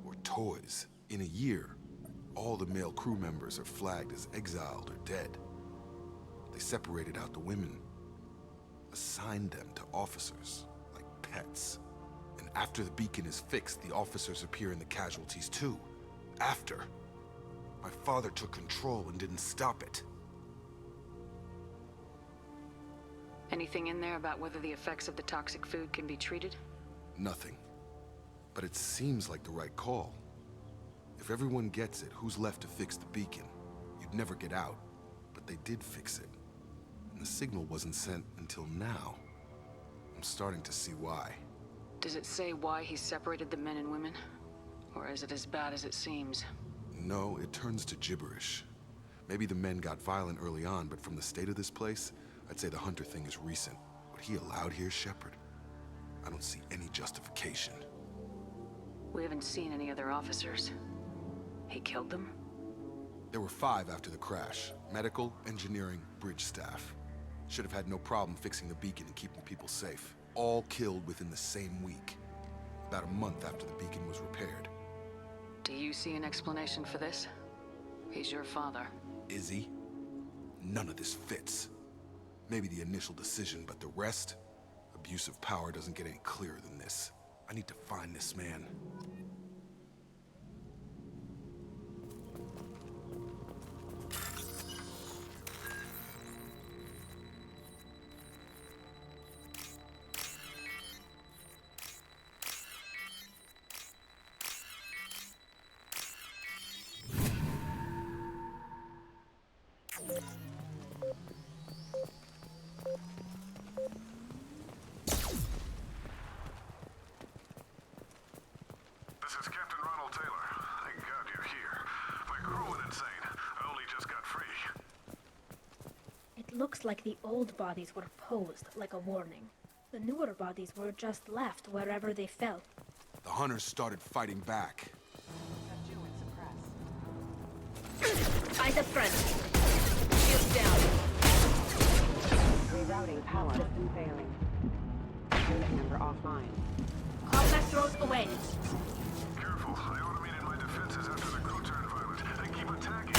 or toys. In a year, all the male crew members are flagged as exiled or dead. They separated out the women, assigned them to officers, like pets. And after the beacon is fixed, the officers appear in the casualties too. After. My father took control and didn't stop it. Anything in there about whether the effects of the toxic food can be treated? Nothing. But it seems like the right call. If everyone gets it, who's left to fix the beacon? You'd never get out. But they did fix it. And the signal wasn't sent until now. I'm starting to see why. Does it say why he separated the men and women? Or is it as bad as it seems? No, it turns to gibberish. Maybe the men got violent early on, but from the state of this place, I'd say the hunter thing is recent. What he allowed here, Shepard? I don't see any justification. We haven't seen any other officers. He killed them? There were 5 after the crash. Medical, engineering, bridge staff. Should have had no problem fixing the beacon and keeping people safe. All killed within the same week. About a month after the beacon was repaired. Do you see an explanation for this? He's your father. Is he? None of this fits. Maybe the initial decision, but the rest? Abuse of power doesn't get any clearer than this. I need to find this man. Looks like the old bodies were posed like a warning. The newer bodies were just left wherever they fell. The hunters started fighting back. Eyes up front. Shields down. Rerouting power. System failing. Unit member offline. Combat drones away. Careful. I automated my defenses after the crew turned violent. And keep attacking.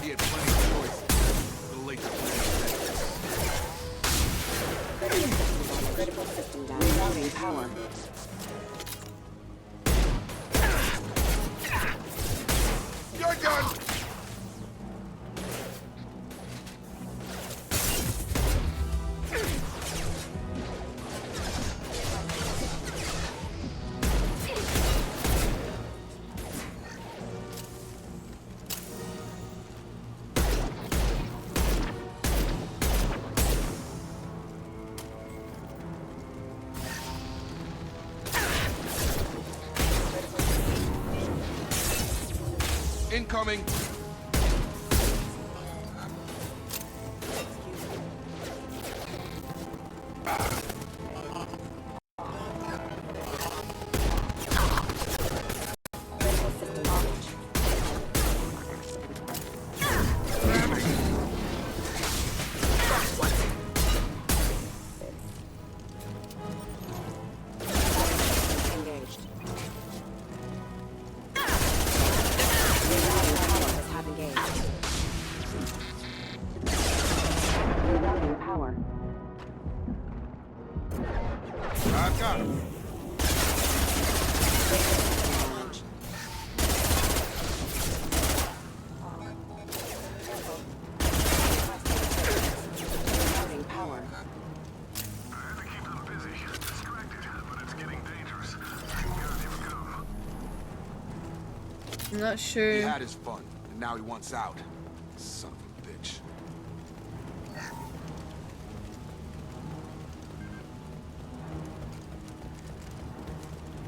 He had plenty of choice. A little late to plan. Critical system down. Rerouting power. You're done! Incoming! I'm not sure. He had his fun, and now he wants out. Son of a bitch.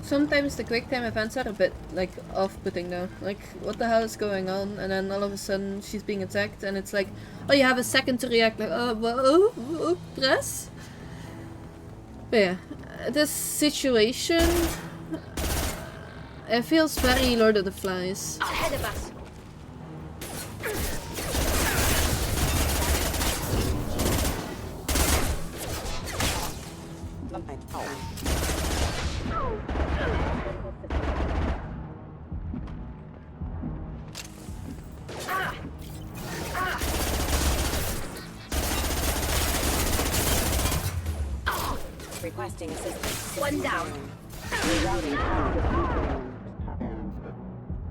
Sometimes the quick time events are a bit like off-putting though. Like, what the hell is going on? And then all of a sudden she's being attacked and it's like, oh, you have a second to react, like, oh, press? But yeah, this situation, it feels very Lord of the Flies. Ahead of us. Requesting assistance. One down. Rerouting power.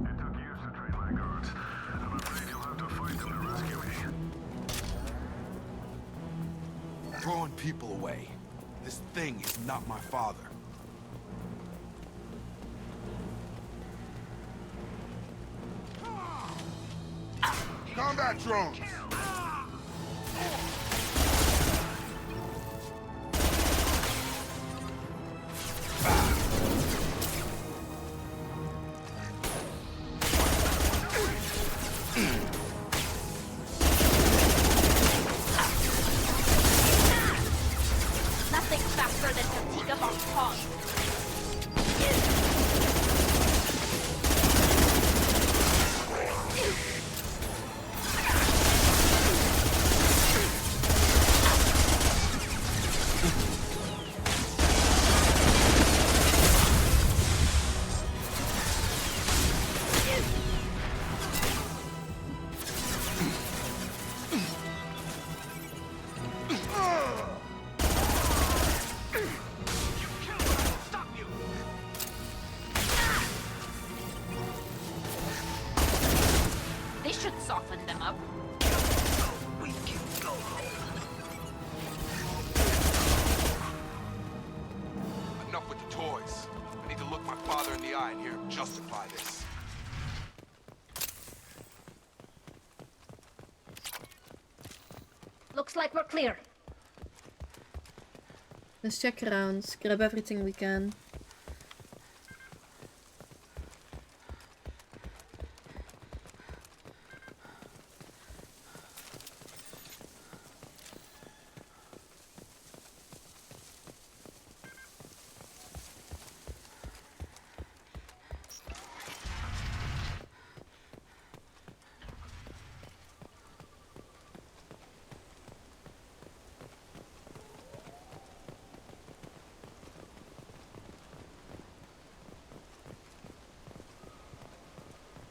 It took years to train my guards. I'm afraid you'll have to fight them to rescue me. Drawing people away. This thing is not my father. Combat drones! soften them up. We can go home. Enough with the toys. I need to look my father in the eye and hear him justify this. Looks like we're clear. Let's check around, grab everything we can.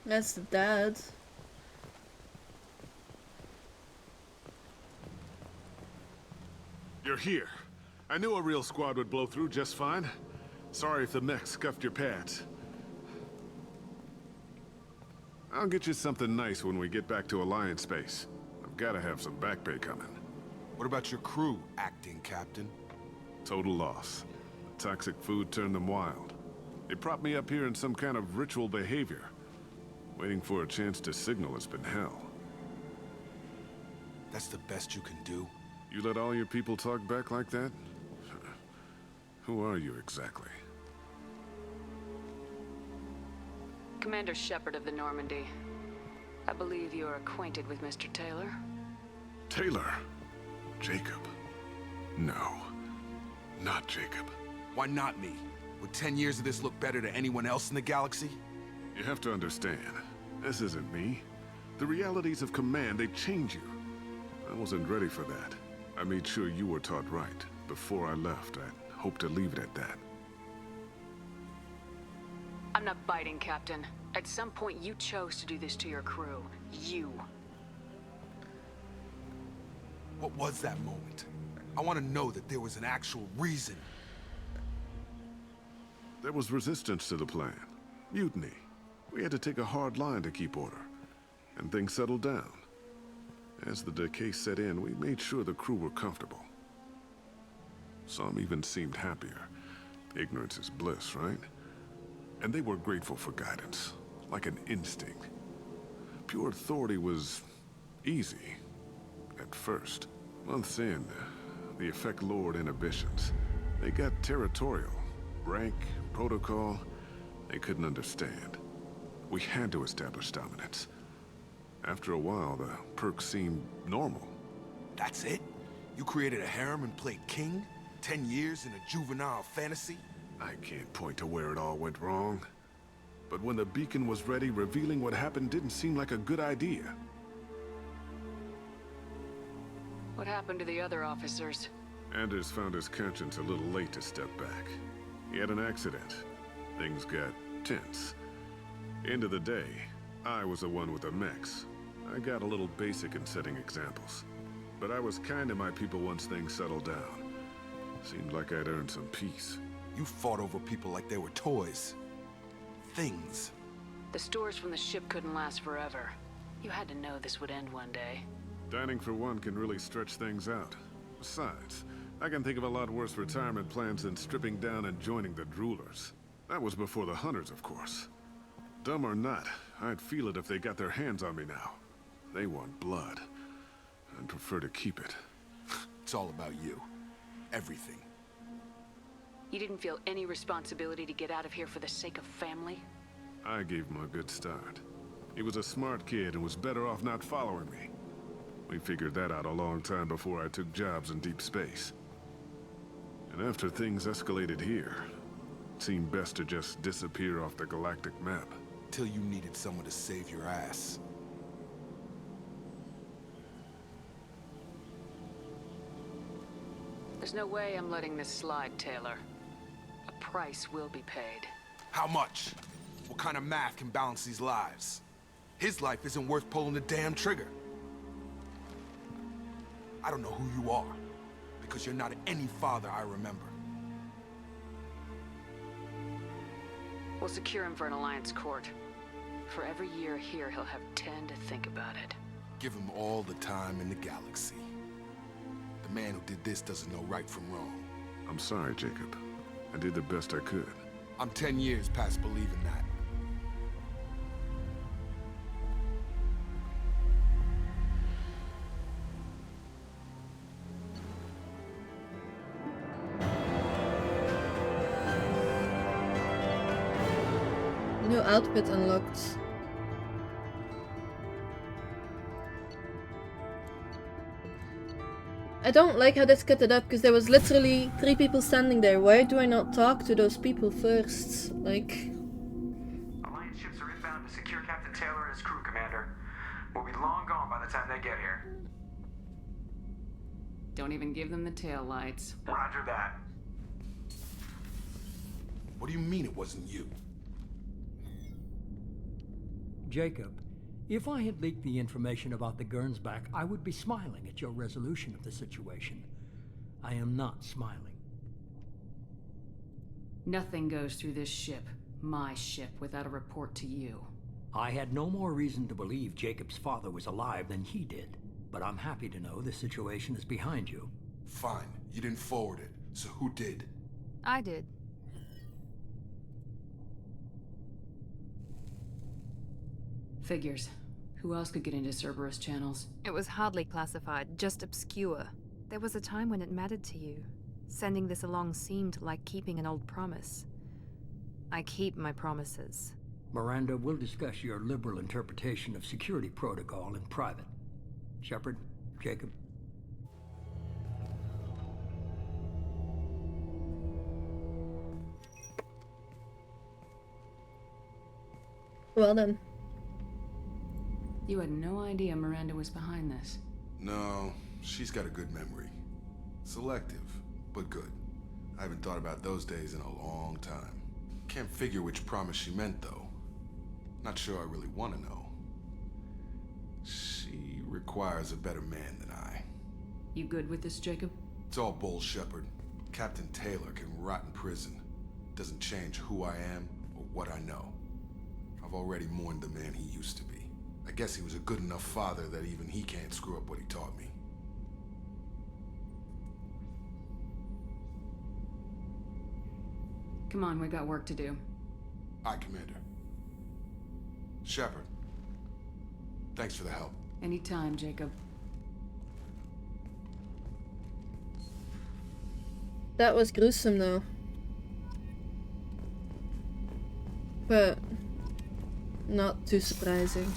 That's the dad. You're here. I knew a real squad would blow through just fine. Sorry if the mech scuffed your pads. I'll get you something nice when we get back to Alliance space. I've gotta have some back pay coming. What about your crew, acting captain? Total loss. The toxic food turned them wild. They propped me up here in some kind of ritual behavior. Waiting for a chance to signal has been hell. That's the best you can do? You let all your people talk back like that? Who are you exactly? Commander Shepard of the Normandy. I believe you are acquainted with Mr. Taylor. Taylor? Jacob? No. Not Jacob. Why not me? Would 10 years of this look better to anyone else in the galaxy? You have to understand, this isn't me. The realities of command, they change you. I wasn't ready for that. I made sure you were taught right. Before I left, I hoped to leave it at that. I'm not biting, Captain. At some point, you chose to do this to your crew. You. What was that moment? I want to know that there was an actual reason. There was resistance to the plan. Mutiny. We had to take a hard line to keep order. And things settled down. As the decay set in, we made sure the crew were comfortable. Some even seemed happier. Ignorance is bliss, right? And they were grateful for guidance, like an instinct. Pure authority was easy, at first. Months in, the effect lowered inhibitions. They got territorial. Rank, protocol, they couldn't understand. We had to establish dominance. After a while, the perks seemed normal. That's it? You created a harem and played king? 10 years in a juvenile fantasy? I can't point to where it all went wrong. But when the beacon was ready, revealing what happened didn't seem like a good idea. What happened to the other officers? Anders found his conscience a little late to step back. He had an accident. Things got tense. End of the day, I was the one with the mechs. I got a little basic in setting examples. But I was kind to my people once things settled down. Seemed like I'd earned some peace. You fought over people like they were toys. Things. The stores from the ship couldn't last forever. You had to know this would end one day. Dining for one can really stretch things out. Besides, I can think of a lot worse retirement plans than stripping down and joining the droolers. That was before the hunters, of course. Dumb or not, I'd feel it if they got their hands on me now. They want blood. I'd prefer to keep it. It's all about you. Everything. You didn't feel any responsibility to get out of here for the sake of family? I gave him a good start. He was a smart kid and was better off not following me. We figured that out a long time before I took jobs in deep space. And after things escalated here, it seemed best to just disappear off the galactic map. Till you needed someone to save your ass. There's no way I'm letting this slide, Taylor. A price will be paid. How much? What kind of math can balance these lives? His life isn't worth pulling the damn trigger. I don't know who you are, because you're not any father I remember. We'll secure him for an Alliance court. For every year here, he'll have 10 to think about it. Give him all the time in the galaxy. The man who did this doesn't know right from wrong. I'm sorry, Jacob. I did the best I could. I'm 10 years past believing that. New outfit unlocked. I don't like how this cut it up because there was literally 3 people standing there. Why do I not talk to those people first? Like... Alliance ships are inbound to secure Captain Taylor and his crew, Commander. We'll be long gone by the time they get here. Don't even give them the tail lights. Roger that. What do you mean it wasn't you? Jacob, if I had leaked the information about the Gernsback, I would be smiling at your resolution of the situation. I am not smiling. Nothing goes through this ship, my ship, without a report to you. I had no more reason to believe Jacob's father was alive than he did, but I'm happy to know the situation is behind you. Fine, you didn't forward it, so who did? I did. Figures. Who else could get into Cerberus channels? It was hardly classified, just obscure. There was a time when it mattered to you. Sending this along seemed like keeping an old promise. I keep my promises. Miranda, we'll discuss your liberal interpretation of security protocol in private. Shepard, Jacob. Well then. You had no idea Miranda was behind this. No, she's got a good memory. Selective, but good. I haven't thought about those days in a long time. Can't figure which promise she meant, though. Not sure I really want to know. She requires a better man than I. You good with this, Jacob? It's all bull, Shepard. Captain Taylor can rot in prison. Doesn't change who I am or what I know. I've already mourned the man he used to be. I guess he was a good enough father that even he can't screw up what he taught me. Come on, we got work to do. Aye, Commander. Shepard. Thanks for the help. Anytime, Jacob. That was gruesome though. But not too surprising.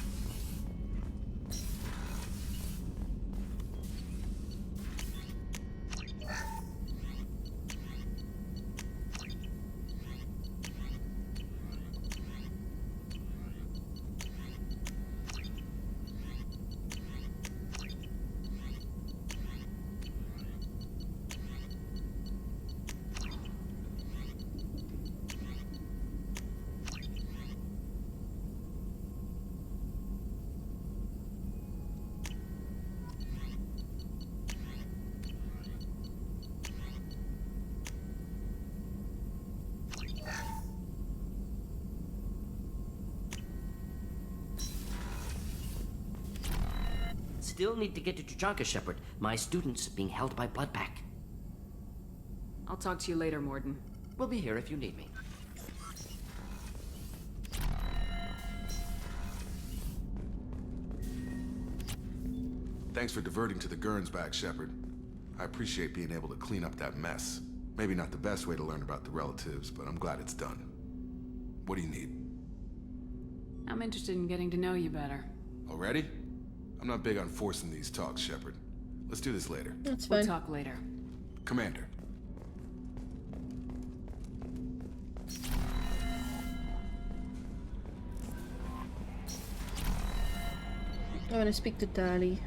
Still need to get to Tuchanka, Shepard. My student's being held by Bloodback. I'll talk to you later, Morden. We'll be here if you need me. Thanks for diverting to the Gernsback, Shepard. I appreciate being able to clean up that mess. Maybe not the best way to learn about the relatives, but I'm glad it's done. What do you need? I'm interested in getting to know you better. Already? I'm not big on forcing these talks, Shepard. Let's do this later. That's fine. We'll talk later. Commander. I want to speak to Tali.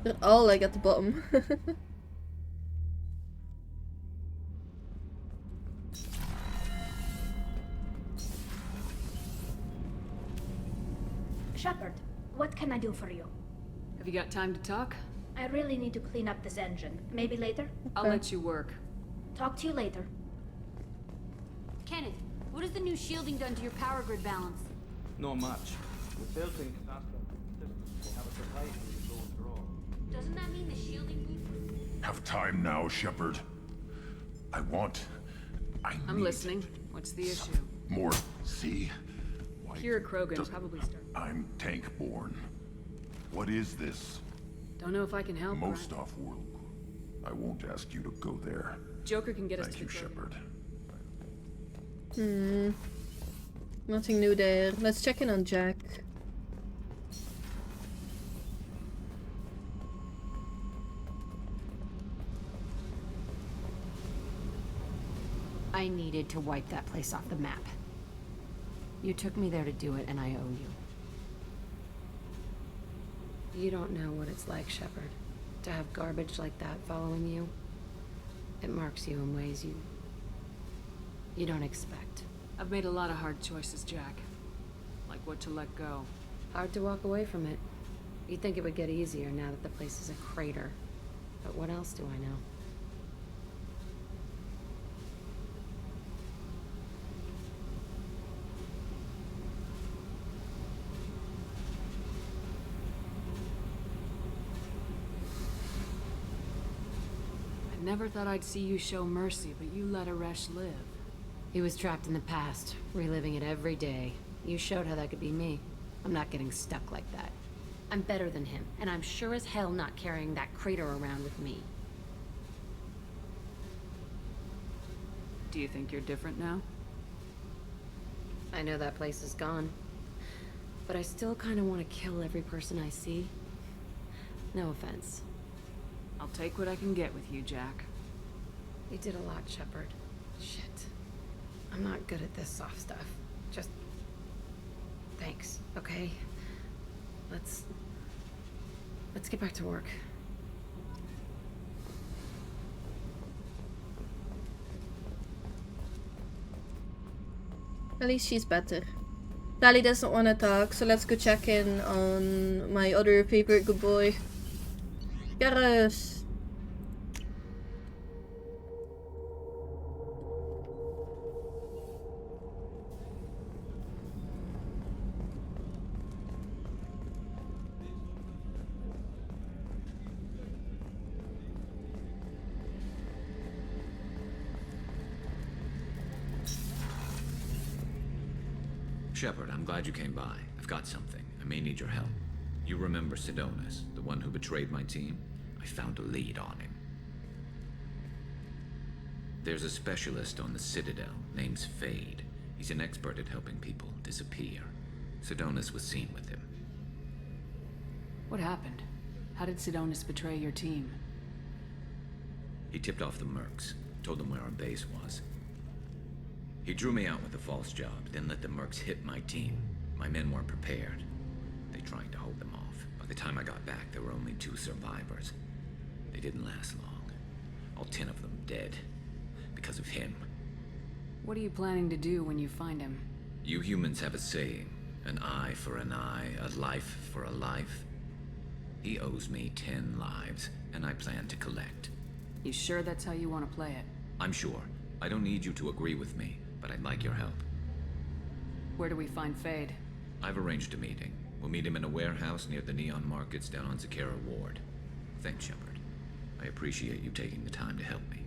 They're all like at the bottom. Shepard, what can I do for you? Have you got time to talk? I really need to clean up this engine. Maybe later? I'll let you work. Talk to you later. Kenneth, what has the new shielding done to your power grid balance? Not much. The building will have a surprise when we go through all. Doesn't that mean the shielding booth? Have time now, Shepard. I'm listening. What's the issue? More. See? Kira Krogan probably started. I'm tank-born. What is this? Don't know if I can help. Most off-world. I won't ask you to go there. Joker can get us Thank to you, the Shepard. Nothing new there. Let's check in on Jack. I needed to wipe that place off the map. You took me there to do it, and I owe you. You don't know what it's like, Shepard, to have garbage like that following you. It marks you in ways you don't expect. I've made a lot of hard choices, Jack. Like what to let go. Hard to walk away from it. You'd think it would get easier now that the place is a crater. But what else do I know? I never thought I'd see you show mercy, but you let Aresh live. He was trapped in the past, reliving it every day. You showed how that could be me. I'm not getting stuck like that. I'm better than him, and I'm sure as hell not carrying that crater around with me. Do you think you're different now? I know that place is gone. But I still kind of want to kill every person I see. No offense. I'll take what I can get with you, Jack. You did a lot, Shepard. Shit. I'm not good at this soft stuff. Just... thanks, okay? Let's get back to work. At least she's better. Tali doesn't want to talk, so let's go check in on my other favorite good boy. Garrus! Shepard, I'm glad you came by. I've got something. I may need your help. You remember Sidonis, the one who betrayed my team? I found a lead on him. There's a specialist on the Citadel, name's Fade. He's an expert at helping people disappear. Sidonis was seen with him. What happened? How did Sidonis betray your team? He tipped off the mercs, told them where our base was. He drew me out with a false job, then let the mercs hit my team. My men weren't prepared. They tried to hold them off. By the time I got back, there were only 2 survivors. They didn't last long. All 10 of them dead. Because of him. What are you planning to do when you find him? You humans have a saying. An eye for an eye, a life for a life. He owes me 10 lives, and I plan to collect. You sure that's how you want to play it? I'm sure. I don't need you to agree with me, but I'd like your help. Where do we find Fade? I've arranged a meeting. We'll meet him in a warehouse near the Neon Markets down on Zakera Ward. Thanks, Shepard. I appreciate you taking the time to help me.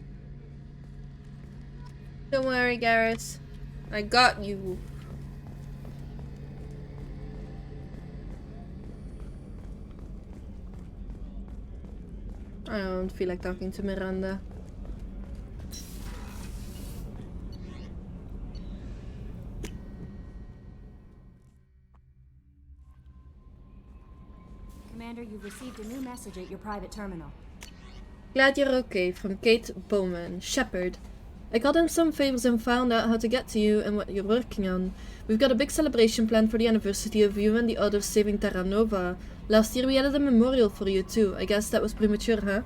Don't worry, Garrus. I got you. I don't feel like talking to Miranda. Commander, you've received a new message at your private terminal. Glad you're okay, from Kate Bowman. Shepard. I got him some favors and found out how to get to you and what you're working on. We've got a big celebration planned for the anniversary of you and the others saving Terra Nova. Last year we added a memorial for you too. I guess that was premature, huh?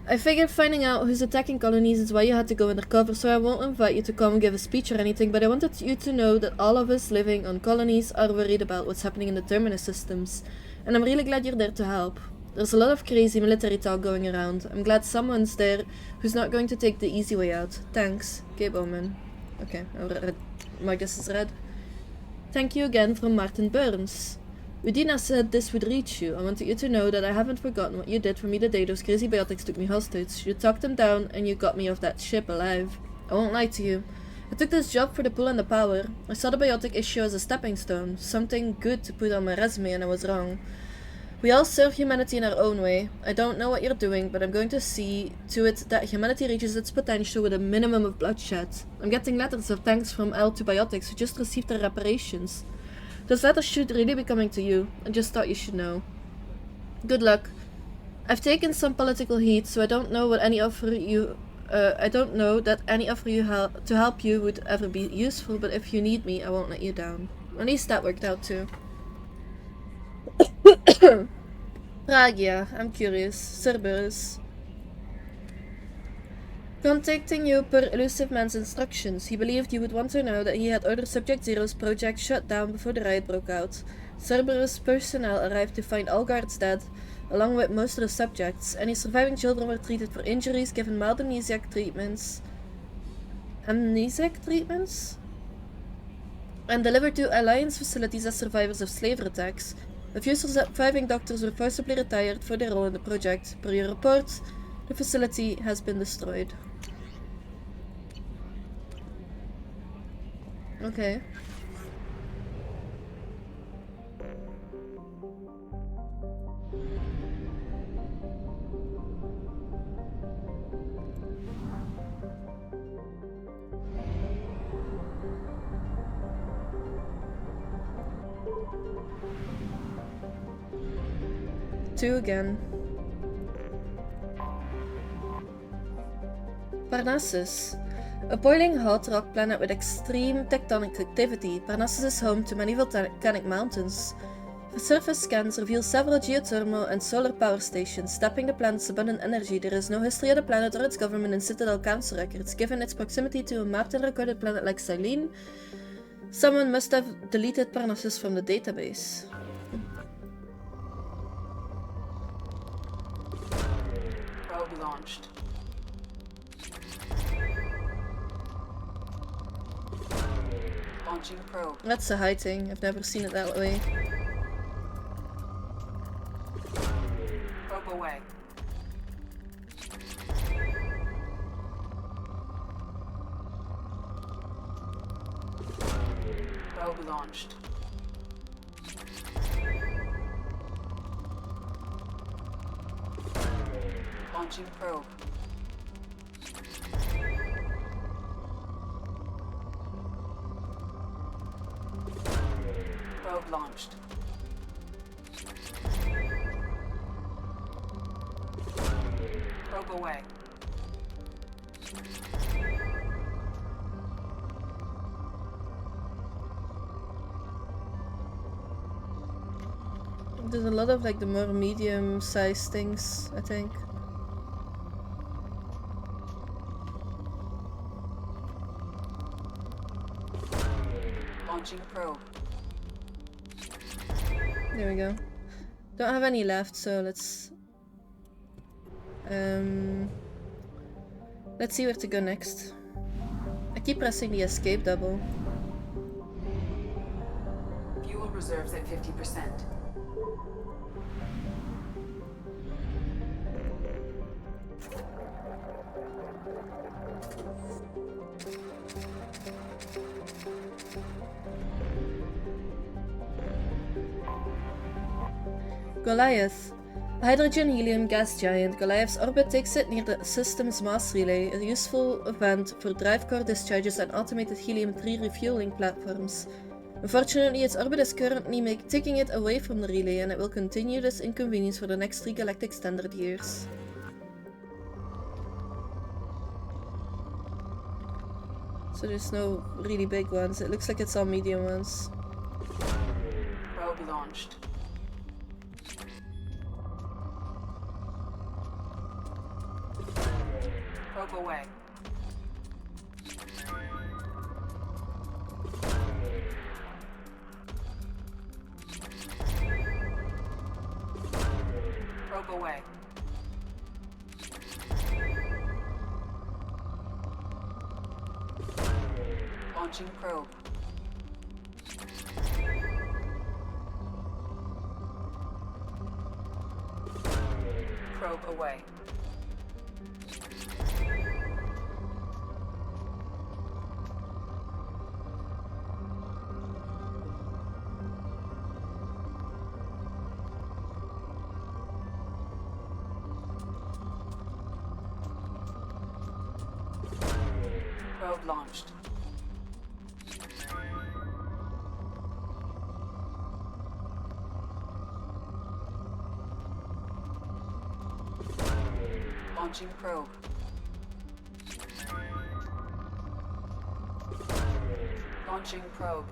I figured finding out who's attacking colonies is why you had to go undercover, so I won't invite you to come and give a speech or anything, but I wanted you to know that all of us living on colonies are worried about what's happening in the Terminus systems. And I'm really glad you're there to help. There's a lot of crazy military talk going around. I'm glad someone's there who's not going to take the easy way out. Thanks, Kate Bowman. Okay, I'll mark this as red. Thank you again from Martin Burns. Udina said this would reach you. I wanted you to know that I haven't forgotten what you did for me the day those crazy biotics took me hostage. You talked them down and you got me off that ship alive. I won't lie to you. I took this job for the pull and the power. I saw the biotic issue as a stepping stone, something good to put on my resume, and I was wrong. We all serve humanity in our own way. I don't know what you're doing, but I'm going to see to it that humanity reaches its potential with a minimum of bloodshed. I'm getting letters of thanks from L2 Biotics who just received their reparations. Those letters should really be coming to you. I just thought you should know. Good luck. I've taken some political heat, so I don't know what any offer you... I don't know that any offer you to help you would ever be useful, but if you need me, I won't let you down. At least that worked out too. Pragia, I'm curious. Cerberus. Contacting you per Elusive Man's instructions, he believed you would want to know that he had ordered Subject Zero's project shut down before the riot broke out. Cerberus personnel arrived to find all guards dead, along with most of the subjects. Any surviving children were treated for injuries, given mild amnesiac treatments. And delivered to Alliance facilities as survivors of slaver attacks. A few surviving doctors were forcibly retired for their role in the project. Per your report, the facility has been destroyed. Okay. Two again. Parnassus. A boiling hot rock planet with extreme tectonic activity, Parnassus is home to many volcanic mountains. Surface scans reveal several geothermal and solar power stations, tapping the planet's abundant energy. There is no history of the planet or its government in Citadel Council records. Given its proximity to a mapped and recorded planet like Silene, someone must have deleted Parnassus from the database. Probe launched. Launching probe. That's a high thing. I've never seen it that way. Probe away. Probe launched. Launching probe. Probe launched. Probe away. There's a lot of like the more medium-sized things, I think. Launching probe. There we go. Don't have any left, so let's see where to go next. I keep pressing the escape double. Fuel reserves at 50%. Goliath. A hydrogen-helium gas giant, Goliath's orbit takes it near the system's mass relay, a useful event for drive core discharges and automated helium-3 refueling platforms. Unfortunately, its orbit is currently taking it away from the relay, and it will continue this inconvenience for the next 3 galactic standard years. So there's no really big ones, it looks like it's all medium ones. Probe launched. Probe away. Probe away. Launching probe. Probe away. Probe launched. Launching probe. Launching probe.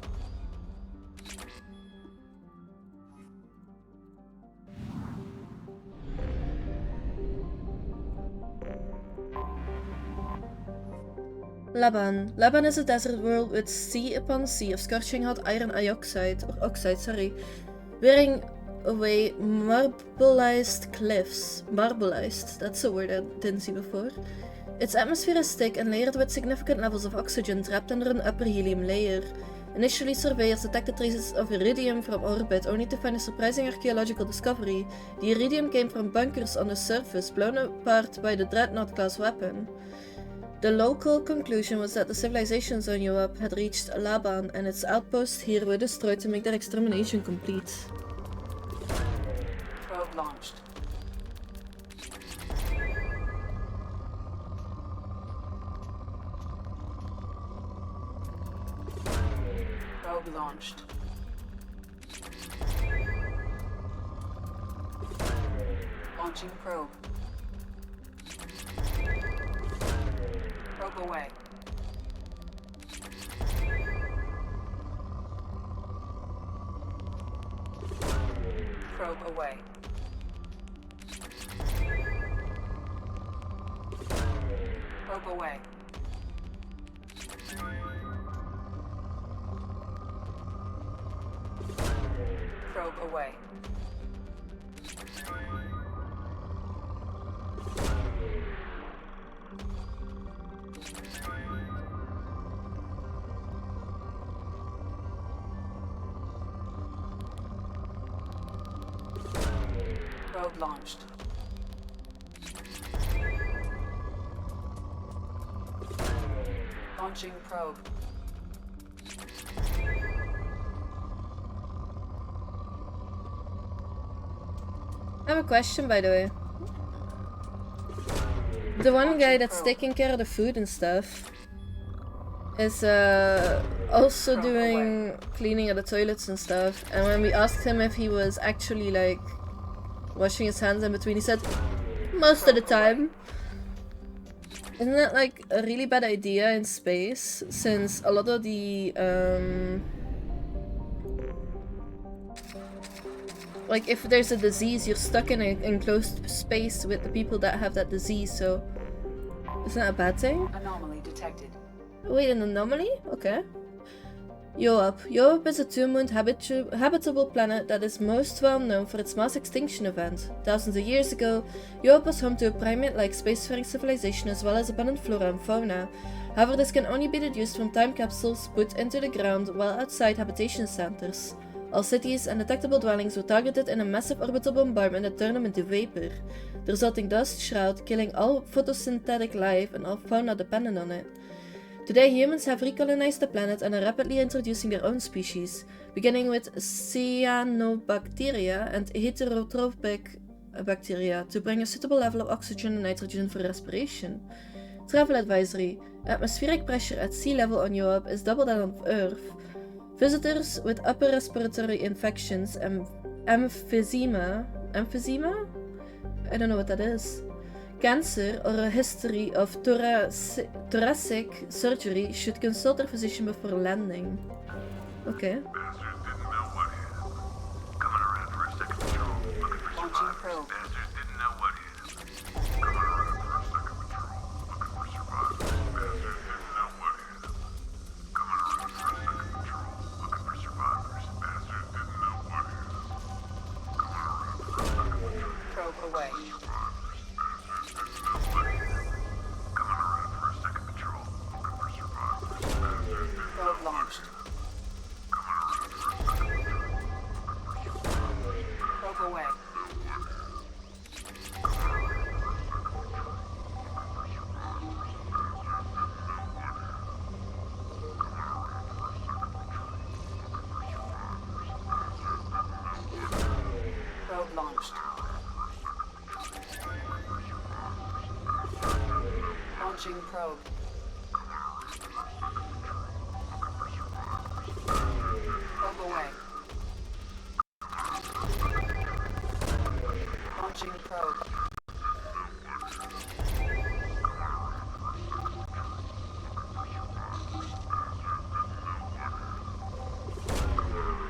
Laban. Laban is a desert world with sea upon sea of scorching hot iron oxide, wearing away marbleized cliffs. Marbleized, that's a word I didn't see before. Its atmosphere is thick and layered with significant levels of oxygen trapped under an upper helium layer. Initially, surveyors detected traces of iridium from orbit, only to find a surprising archaeological discovery. The iridium came from bunkers on the surface, blown apart by the Dreadnought-class weapon. The local conclusion was that the civilizations on Yoab had reached Laban, and its outposts here were destroyed to make their extermination complete. Probe launched. Probe launched. Launching probe. Probe away. Probe away. Probe away. Probe away. Probe launched. Launching probe. I have a question, by the way. The one guy that's taking care of the food and stuff is also doing cleaning of the toilets and stuff. And when we asked him if he was actually like washing his hands in between, he said most of the time. Isn't that like a really bad idea in space, since a lot of the like if there's a disease, you're stuck in an enclosed space with the people that have that disease, so isn't that a bad thing? Anomaly detected. Wait, an anomaly? Okay. Yoab. Yoab is a two-mooned habitable planet that is most well known for its mass extinction event. Thousands of years ago, Yoab was home to a primate-like spacefaring civilization as well as abundant flora and fauna. However, this can only be deduced from time capsules put into the ground while outside habitation centers. All cities and detectable dwellings were targeted in a massive orbital bombardment that turned them into vapor. The resulting dust shroud killing all photosynthetic life and all fauna dependent on it. Today, humans have recolonized the planet and are rapidly introducing their own species, beginning with cyanobacteria and heterotrophic bacteria to bring a suitable level of oxygen and nitrogen for respiration. Travel advisory: atmospheric pressure at sea level on Yoab is double that on Earth. Visitors with upper respiratory infections and emphysema? I don't know what that is. Cancer or a history of thoracic surgery should consult their physician before landing. Okay. Launching probe. Probe away. Probe launched. Probe away. launched. Launching probe. Probe away. Launching probe.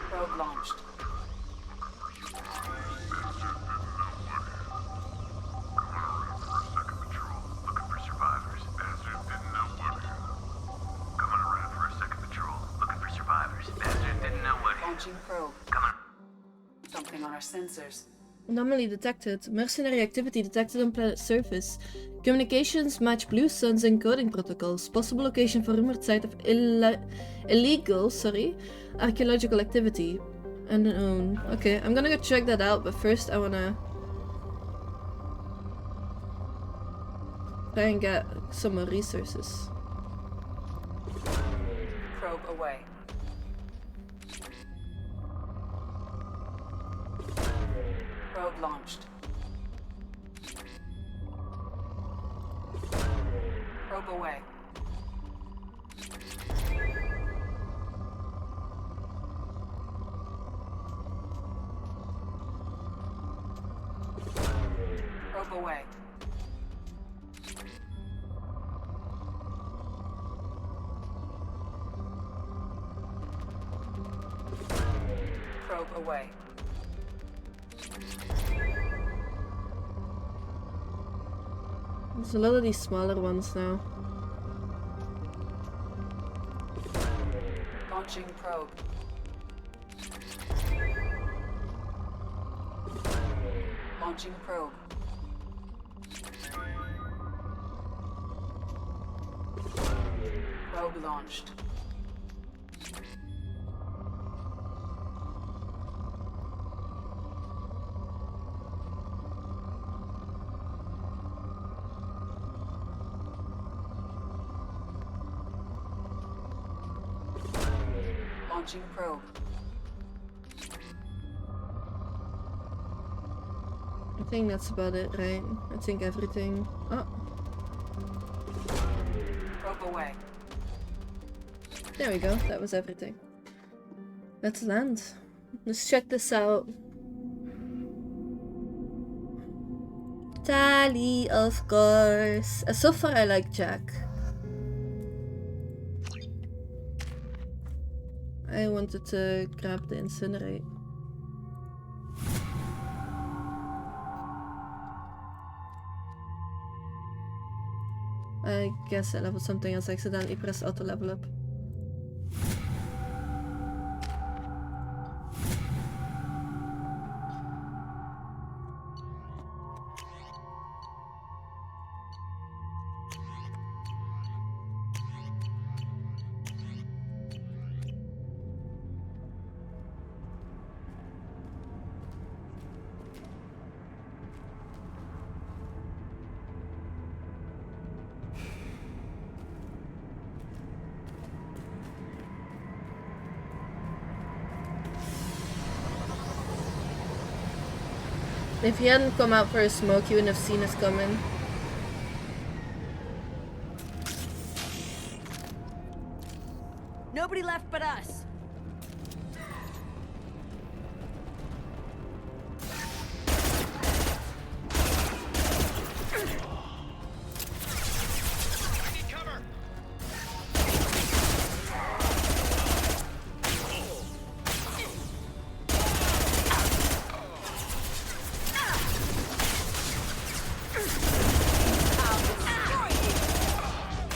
Probe launched. Launching probe. Something on our sensors. Anomaly detected. Mercenary activity detected on planet surface. Communications match Blue Sun's encoding protocols. Possible location for rumored site of illegal archaeological activity. Unknown. Okay, I'm gonna go check that out, but first I wanna try and get some more resources. Probe away. Probe launched. Probe away. Probe away. Probe away. There's a lot of these smaller ones now. Launching probe. Launching probe. Probe launched. Launching probe. I think that's about it, right? I think everything. Oh, Probe away. there we go. That was everything. Let's land. Let's check this out. Tally, of course. So far I like Jack. I wanted to grab the incinerate. I guess I leveled something else. I accidentally pressed auto level up. If he hadn't come out for a smoke, he wouldn't have seen us coming. Nobody left but us.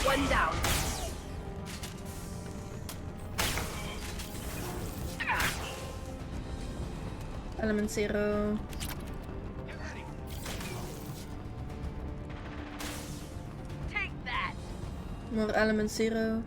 One down. Element 0. Take that. More element 0.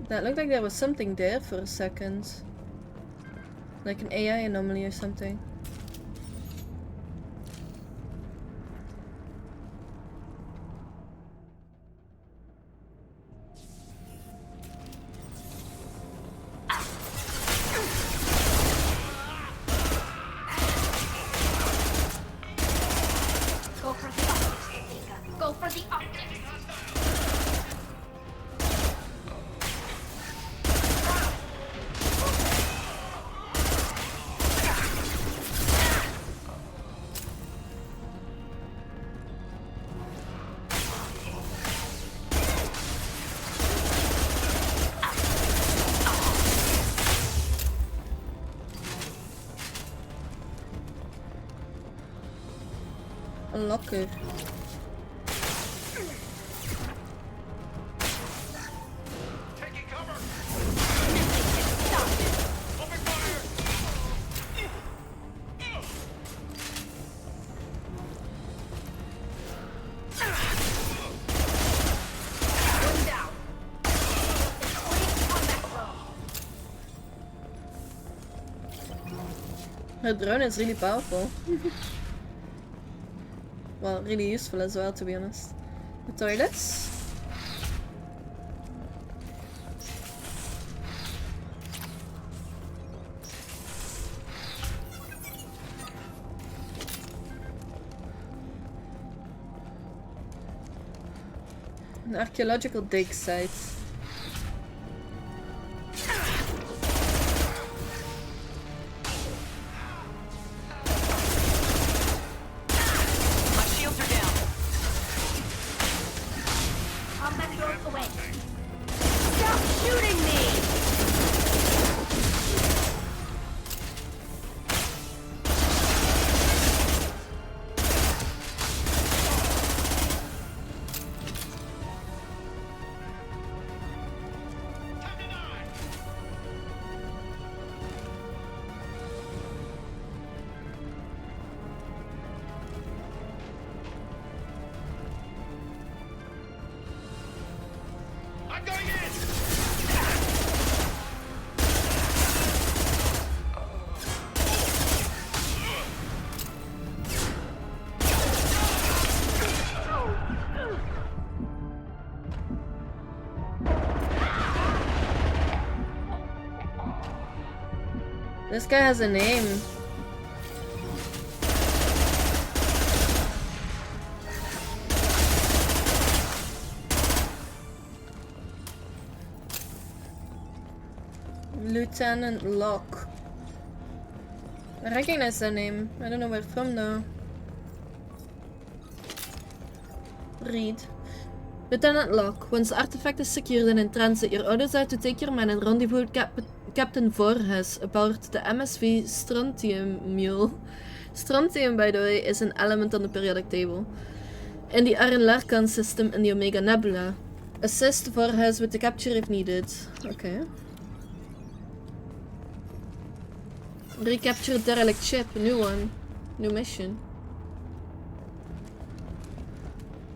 That looked like there was something there for a second. Like an AI anomaly or something. Een lokker. Her drone is really powerful. Well, really useful as well, to be honest. The toilets. An archaeological dig site. This guy has a name. Lieutenant Locke. I recognize that name. I don't know where from though. Read. Lieutenant Locke, once the artifact is secured and in transit, your orders are to take your men and rendezvous with Captain Voorhes aboard the MSV Strontium Mule. Strontium, by the way, is an element on the periodic table. In the Arun-Larkan system in the Omega Nebula. Assist Voorhes with the capture if needed. Okay. Recapture a derelict ship, a new one. New mission.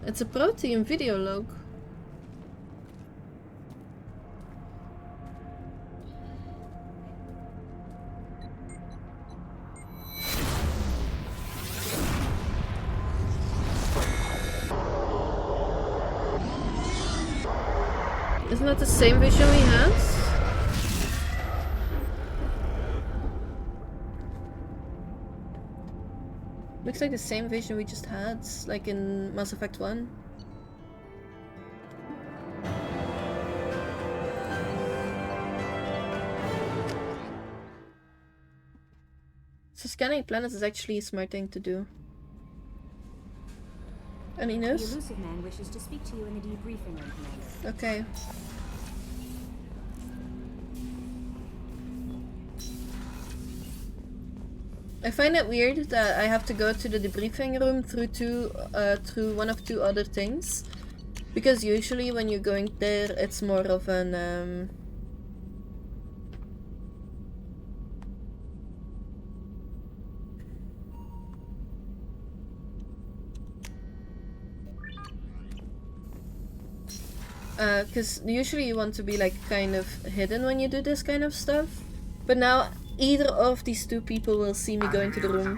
It's a Protean video log. Isn't that the same vision we had? Looks like the same vision we just had, like in Mass Effect 1. So scanning planets is actually a smart thing to do. Any news? The elusive man wishes to speak to you in the debriefing room, Commander. Okay. I find it weird that I have to go to the debriefing room through one of two other things, because usually when you're going there, it's more of an because usually you want to be like kind of hidden when you do this kind of stuff, but now either of these two people will see me going to the room.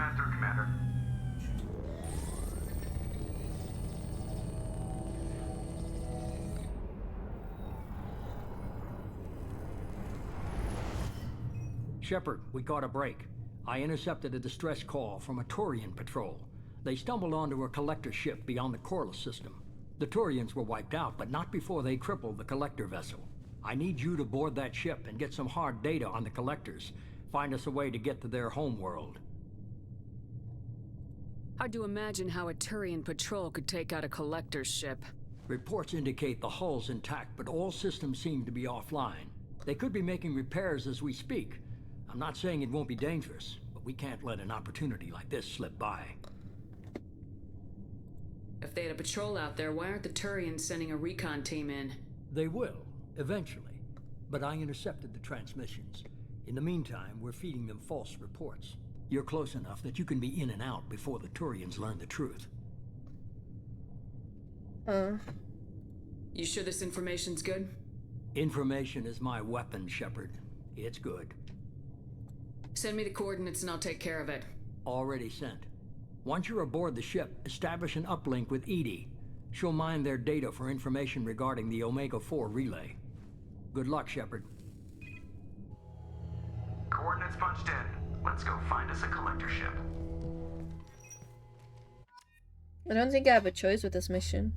Shepard, we caught a break. I intercepted a distress call from a Turian patrol. They stumbled onto a collector ship beyond the Corliss system. The Turians were wiped out, but not before they crippled the collector vessel. I need you to board that ship and get some hard data on the collectors. Find us a way to get to their homeworld. Hard to imagine how a Turian patrol could take out a collector's ship. Reports indicate the hull's intact, but all systems seem to be offline. They could be making repairs as we speak. I'm not saying it won't be dangerous, but we can't let an opportunity like this slip by. If they had a patrol out there, why aren't the Turians sending a recon team in? They will, eventually. But I intercepted the transmissions. In the meantime, we're feeding them false reports. You're close enough that you can be in and out before the Turians learn the truth. You sure this information's good? Information is my weapon, Shepard. It's good. Send me the coordinates and I'll take care of it. Already sent. Once you're aboard the ship, establish an uplink with Edie. She'll mine their data for information regarding the Omega-4 relay. Good luck, Shepard. Coordinates punched in. Let's go find us a collector ship. I don't think I have a choice with this mission.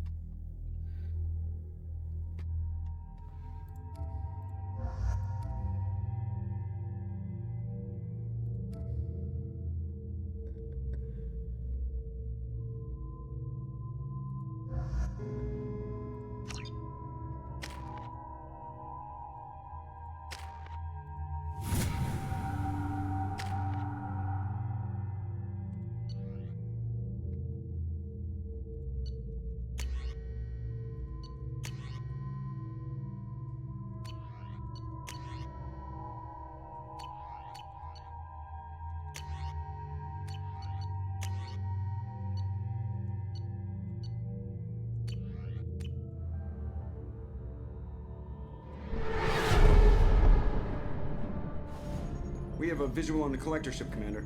We have a visual on the collector ship, Commander.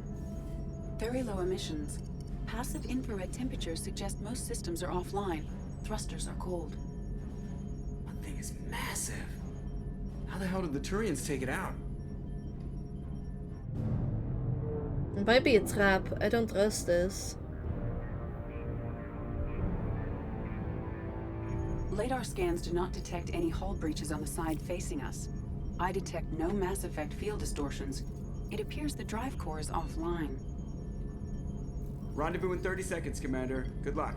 Very low emissions. Passive infrared temperatures suggest most systems are offline. Thrusters are cold. That thing is massive. How the hell did the Turians take it out? It might be a trap. I don't trust this. Radar scans do not detect any hull breaches on the side facing us. I detect no Mass Effect field distortions. It appears the drive core is offline. Rendezvous in 30 seconds, Commander. Good luck.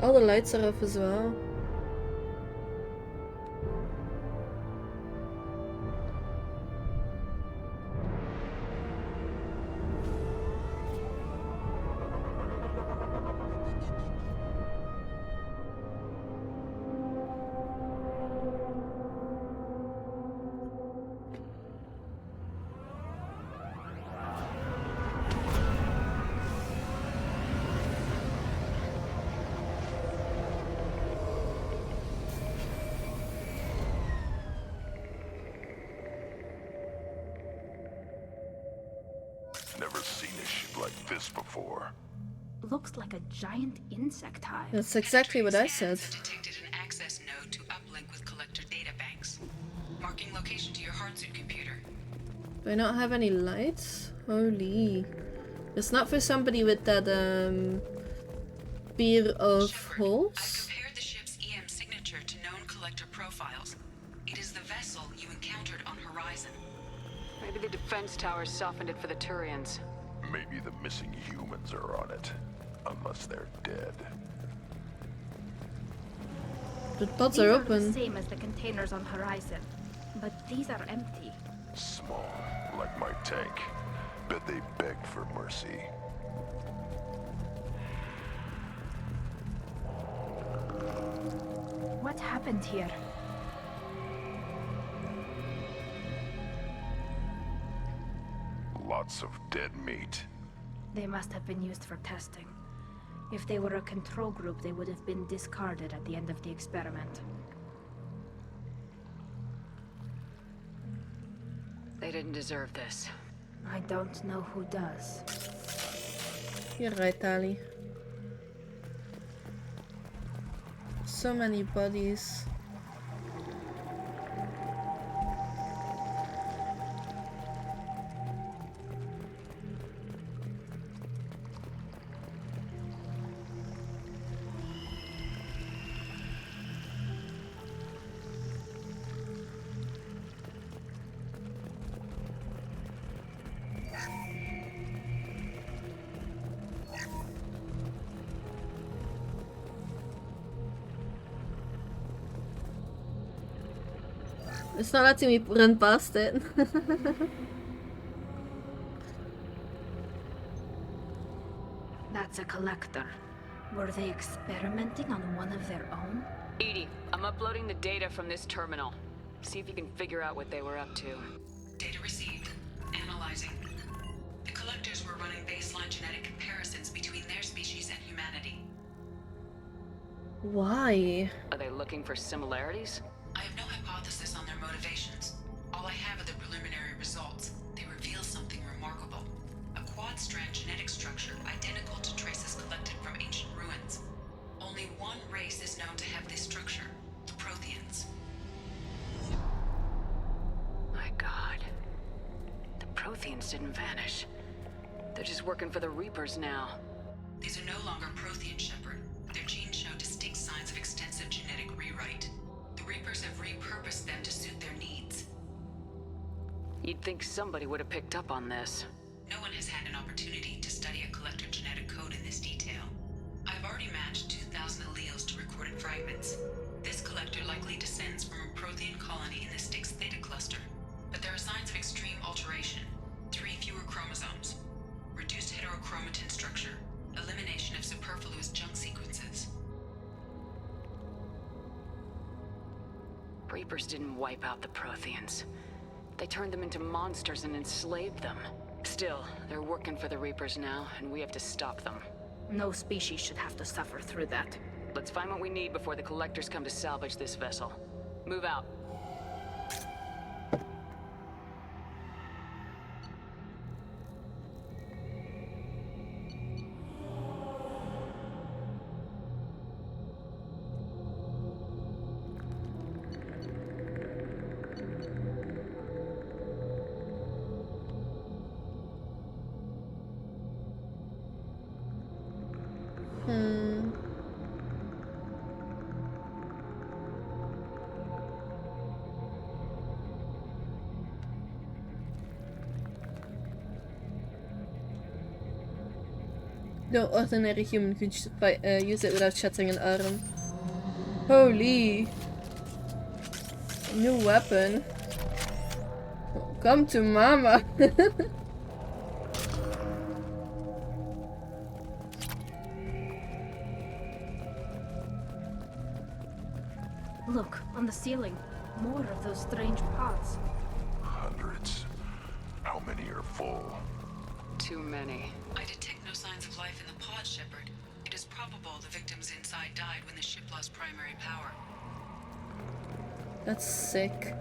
All the lights are off as well. Never seen a ship like this before. Looks like a giant insect hive. That's exactly what I said. Detected an access node to uplink with collector data banks. Marking location to your hardsuit computer. Do I not have any lights? Holy. It's not for somebody with that beer of holes. Compared the ship's EM signature to known collector profiles. It is the vessel you encountered on Horizon. Maybe the defense towers softened it for the Turians. Maybe the missing humans are on it. Unless they're dead. The pods These are the open. same as the containers on Horizon, but these are empty. Small, like my tank. Bet they begged for mercy. What happened here? Lots of dead meat. They must have been used for testing. If they were a control group, they would have been discarded at the end of the experiment. They didn't deserve this. I don't know who does. You're right, Ali. So many bodies. It's not letting me run past it. That's a collector. Were they experimenting on one of their own? Edie, I'm uploading the data from this terminal. See if you can figure out what they were up to. Data received. Analyzing. The collectors were running baseline genetic comparisons between their species and humanity. Why? Are they looking for similarities? I have no hypothesis on their motivations. All I have are the preliminary results. They reveal something remarkable. A quad-strand genetic structure identical to traces collected from ancient ruins. Only one race is known to have this structure, the Protheans. My God. The Protheans didn't vanish. They're just working for the Reapers now. These are no longer Prothean, Shepard. Their genes show distinct signs of extensive genetic rewrite. The Reapers have repurposed them to suit their needs. You'd think somebody would have picked up on this. No one has had an opportunity to study a collector genetic code in this detail. I've already matched 2,000 alleles to recorded fragments. This collector likely descends from a Prothean colony in the Styx Theta cluster. But there are signs of extreme alteration. 3 fewer chromosomes. Reduced heterochromatin structure. Elimination of superfluous junk sequences. Reapers didn't wipe out the Protheans. They turned them into monsters and enslaved them. Still, they're working for the Reapers now, and we have to stop them. No species should have to suffer through that. Let's find what we need before the collectors come to salvage this vessel. Move out. No ordinary human could use it without shattering an arm. Holy! New weapon. Come to mama! Look, on the ceiling. More of those strange pods. Hundreds. How many are full? Too many. I detect no signs of life in the pod, Shepard. It is probable the victims inside died when the ship lost primary power. That's sick.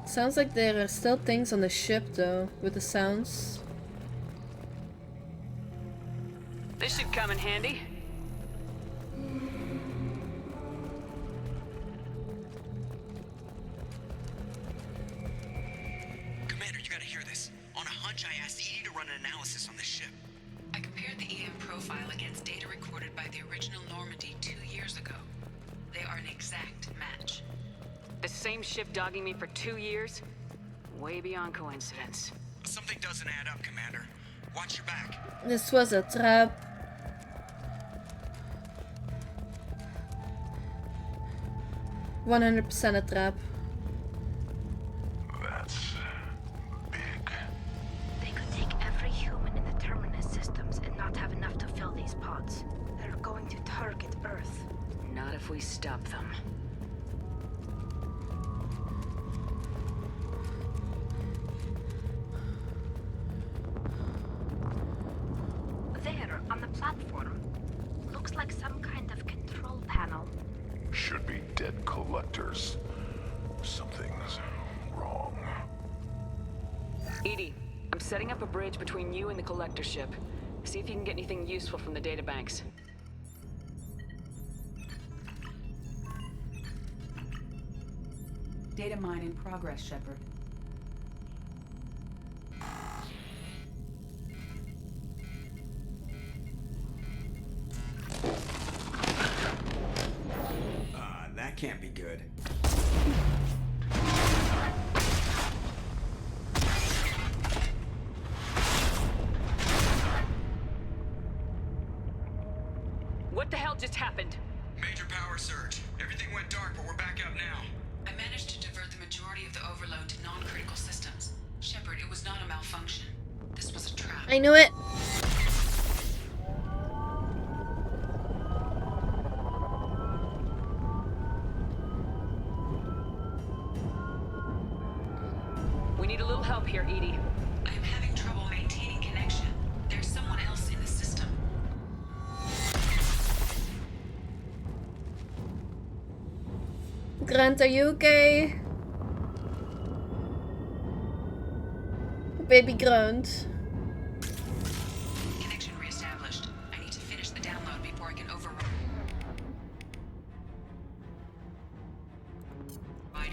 Sounds like there are still things on the ship though, with the sounds. This should come in handy. Commander, you gotta hear this. On a hunch, I asked Edie to run an analysis on this ship. I compared the EM profile against data recorded by the original Normandy 2 years ago. They are an exact match. The same ship dogging me for 2 years? Way beyond coincidence. Something doesn't add up, Commander. Watch your back. This was a trap. "100% a trap." That's big. They could take every human in the Terminus systems and not have enough to fill these pods. They're going to target Earth. Not if we stop them. There, on the platform. Looks like some kind of control panel. Should be dead collectors. Something's wrong. Edie, I'm setting up a bridge between you and the collector ship. See if you can get anything useful from the databanks. Data mine in progress, Shepard. That can't be good. just happened? Major power surge. Everything went dark, but we're back up now. I managed to divert the majority of the overload to non-critical systems. Shepard, it was not a malfunction. This was a trap. I knew it. We need a little help here, Edie. I am having trouble maintaining connection. There's someone else in the system. Grant, are you okay? Baby Grant. Connection reestablished. I need to finish the download before I can override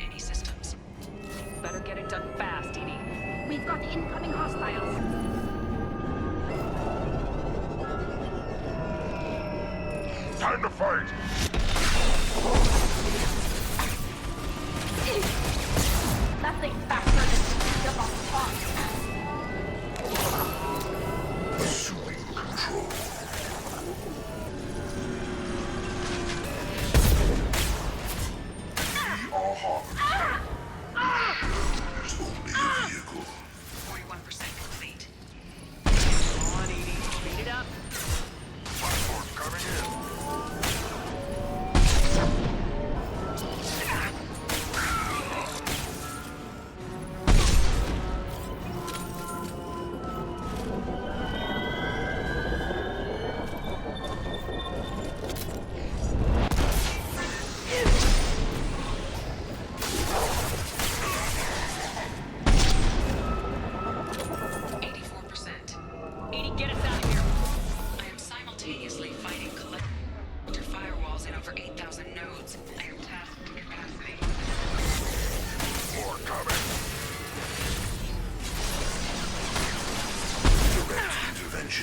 any systems. Better get it done fast, Edie. We've got incoming hostiles. Time to fight! Nothing faster than speed up on the clock. Assuming control. We are harmony. There's only a vehicle. 41% complete. Come on, Edie. Speed it up. Platform coming in.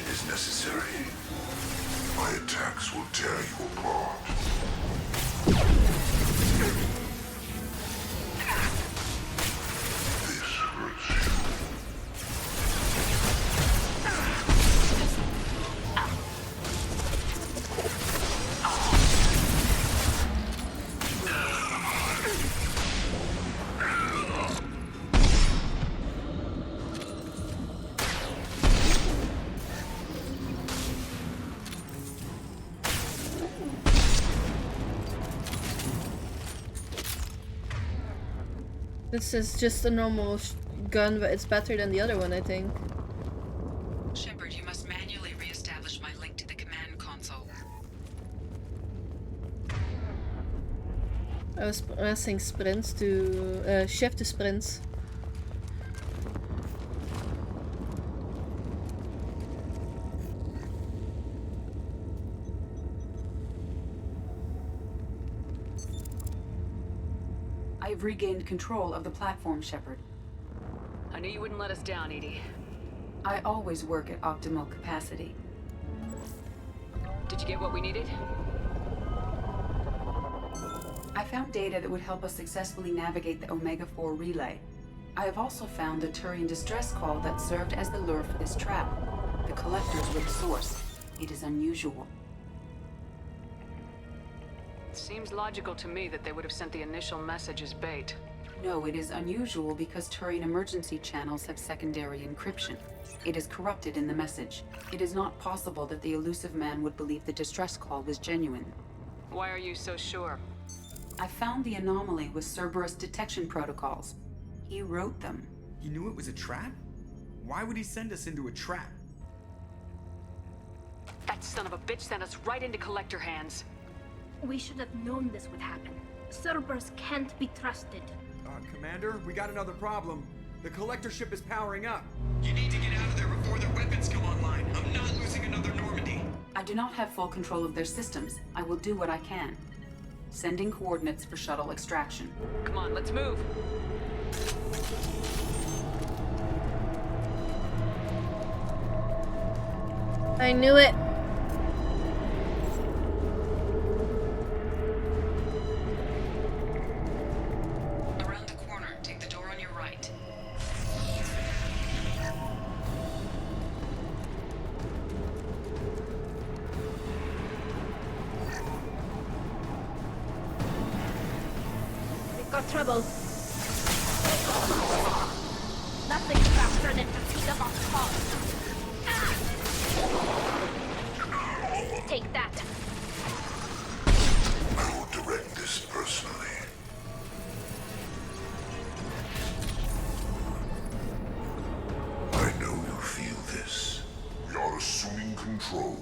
Is necessary. My attacks will tear you apart. This hurts you. This is just a normal gun, but it's better than the other one, I think. Shepard, you must manually re-establish my link to the command console. I was pressing sprints to shift to sprints. I've regained control of the platform, Shepard. I knew you wouldn't let us down, Edie. I always work at optimal capacity. Did you get what we needed? I found data that would help us successfully navigate the Omega-4 relay. I have also found a Turian distress call that served as the lure for this trap. The collectors were the source. It is unusual. It seems logical to me that they would have sent the initial message as bait. No, it is unusual because Turian emergency channels have secondary encryption. It is corrupted in the message. It is not possible that the elusive man would believe the distress call was genuine. Why are you so sure? I found the anomaly with Cerberus detection protocols. He wrote them. He knew it was a trap? Why would he send us into a trap? That son of a bitch sent us right into Collector hands. We should have known this would happen. Cerberus can't be trusted. Commander, we got another problem. The Collector ship is powering up. You need to get out of there before their weapons come online. I'm not losing another Normandy. I do not have full control of their systems. I will do what I can. Sending coordinates for shuttle extraction. Come on, let's move. I knew it. Around the corner, take the door on your right. Got trouble. Nothing faster than fatigue of our cause. Take that. I will direct this personally. I know you feel this. We are assuming control.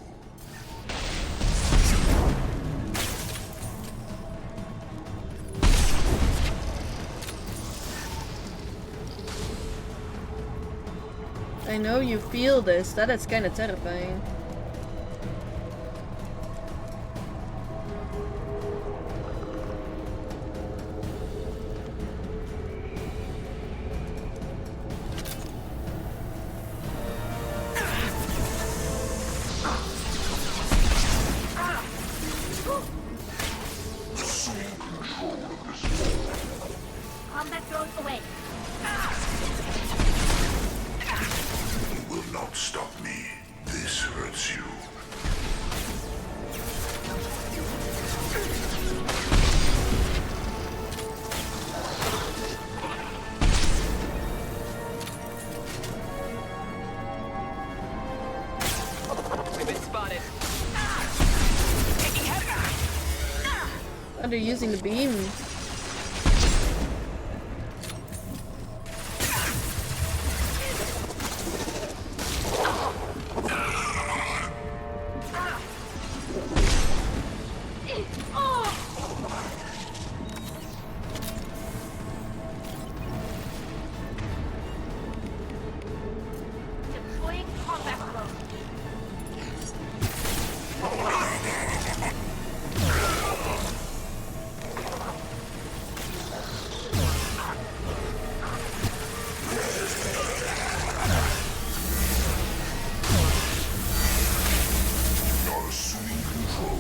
I know you feel this. That is kind of terrifying. Combat drones away. You will not stop me. This hurts you. We've been spotted. Taking heavy. Oh, they're using the beam. Deploying combat drone. We are assuming control.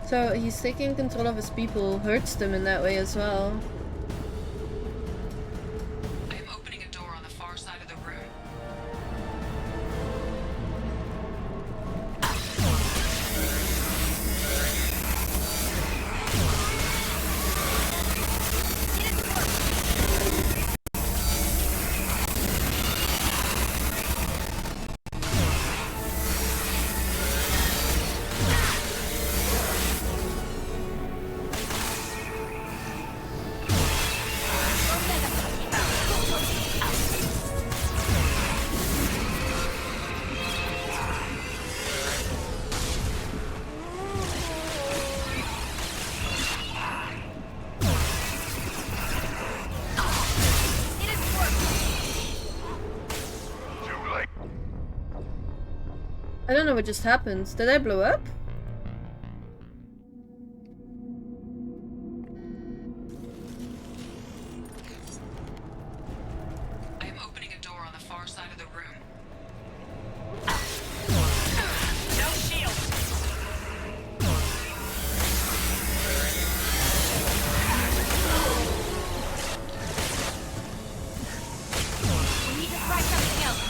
So he's taking control of his people, hurts them in that way as well. I am opening a door on the far side of the room. I don't know what just happened. Did I blow up? I am opening a door on the far side of the room. No shield. We need to try something else.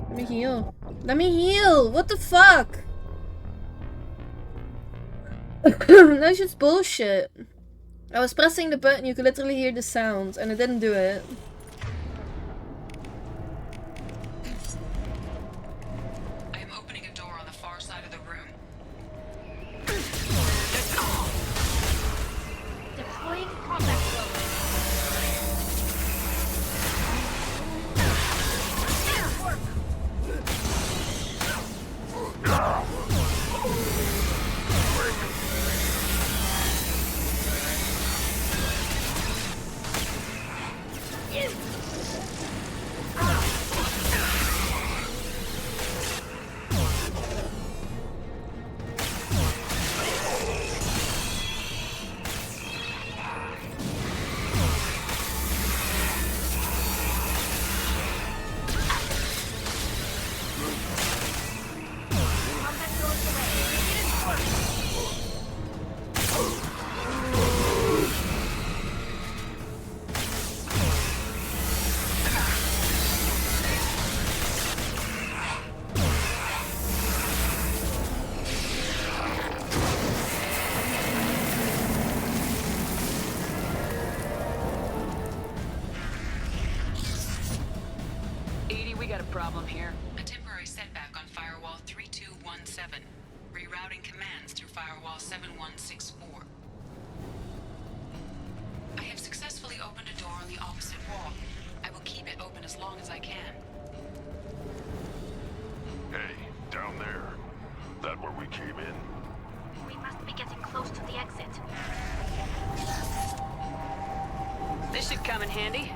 Let me heal. Let me heal! What the fuck? That's just bullshit. I was pressing the button, you could literally hear the sound, and it didn't do it. I am opening a door on the far side of the room. Deploying combat drone. Work. A temporary setback on firewall 3217. Rerouting commands through firewall 7164. I have successfully opened a door on the opposite wall. I will keep it open as long as I can. Hey, down there. That where we came in? We must be getting close to the exit. This should come in handy.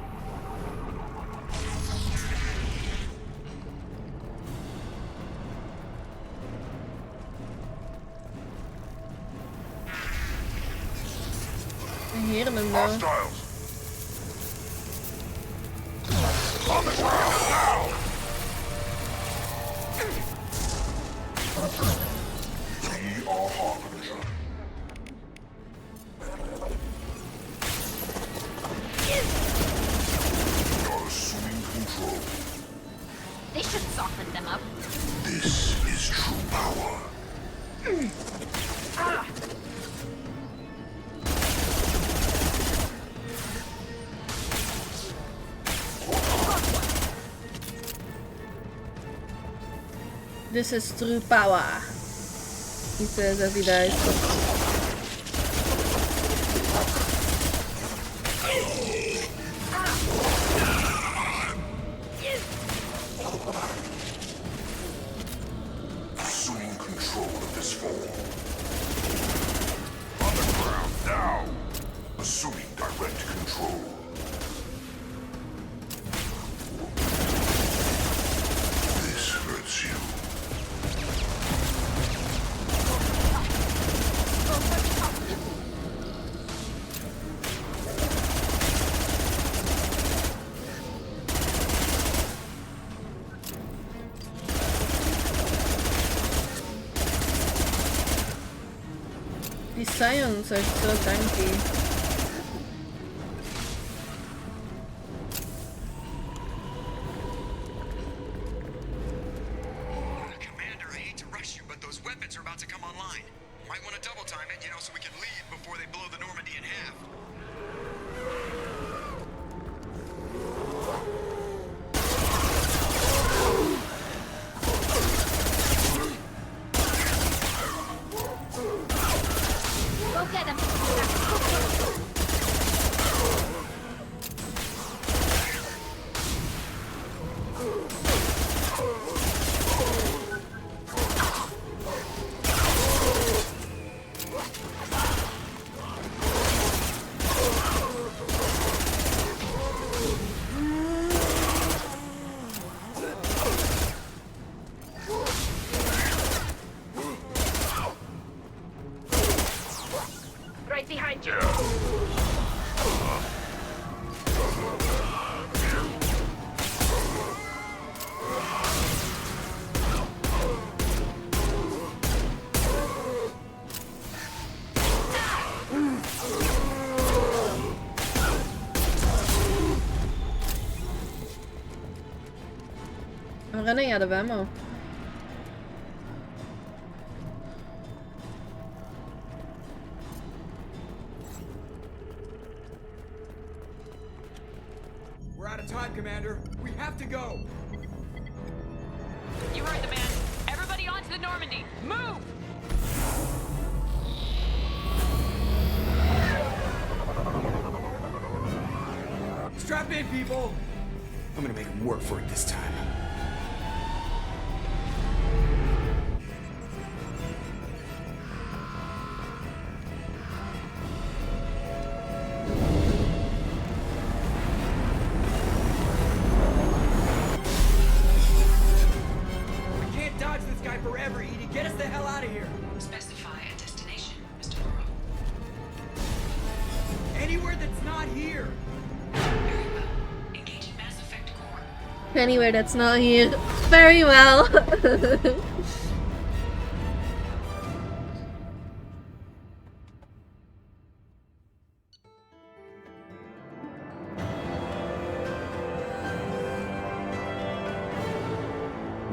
Hier hem nou. On the ground now! We are Harbinger. We are assuming control. They should soften them up. This is true power. This is true power. He says as he dies. Assuming control of this form. On the ground now. Assuming direct control. This hurts you. Die scions are so tanky. Commander, I hate to rush you, but those weapons are about to come online. Might want to double time it, you know, so we can leave before they blow the Normandy in half. Go get them. Right behind you. I'm running out of ammo. We're out of time, Commander. We have to go. You heard the man. Everybody onto the Normandy. Move! Strap in, people. I'm gonna make him work for it this time. We can't dodge this guy forever, Edie. Get us the hell out of here. Specify a destination, Mr. Burrow. Anywhere that's not here. Engaging Mass Effect core. Anywhere that's not here. Very well.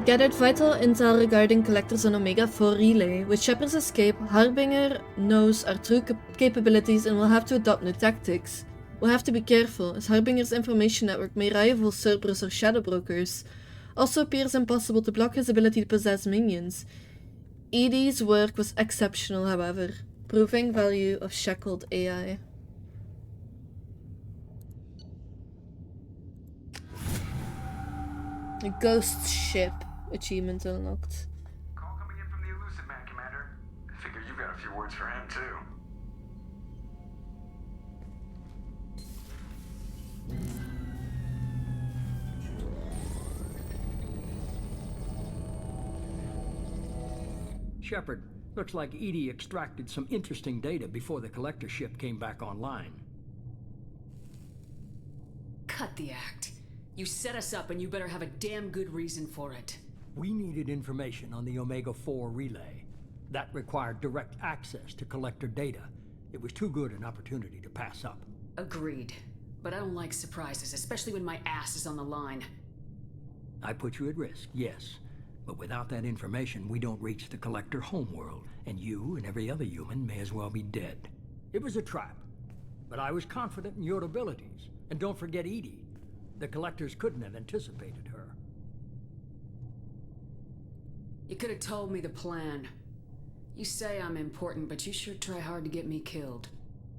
Gathered vital intel regarding collectors on Omega-4 Relay. With Shepard's escape, Harbinger knows our true capabilities and will have to adopt new tactics. We'll have to be careful, as Harbinger's information network may rival Cerberus or Shadow Brokers. Also appears impossible to block his ability to possess minions. Edie's work was exceptional, however, proving value of shackled AI. A ghost ship achievement unlocked. Call coming in from the Elusive Man, Commander. I figure you got a few words for him, too. Shepard, looks like Edie extracted some interesting data before the collector ship came back online. Cut the act. You set us up and you better have a damn good reason for it. We needed information on the Omega-4 relay. That required direct access to collector data. It was too good an opportunity to pass up. Agreed. But I don't like surprises, especially when my ass is on the line. I put you at risk, yes. But without that information, we don't reach the collector homeworld, and you and every other human may as well be dead. It was a trap, but I was confident in your abilities. And don't forget Edie. The collectors couldn't have anticipated her. You could have told me the plan. You say I'm important, but you sure try hard to get me killed.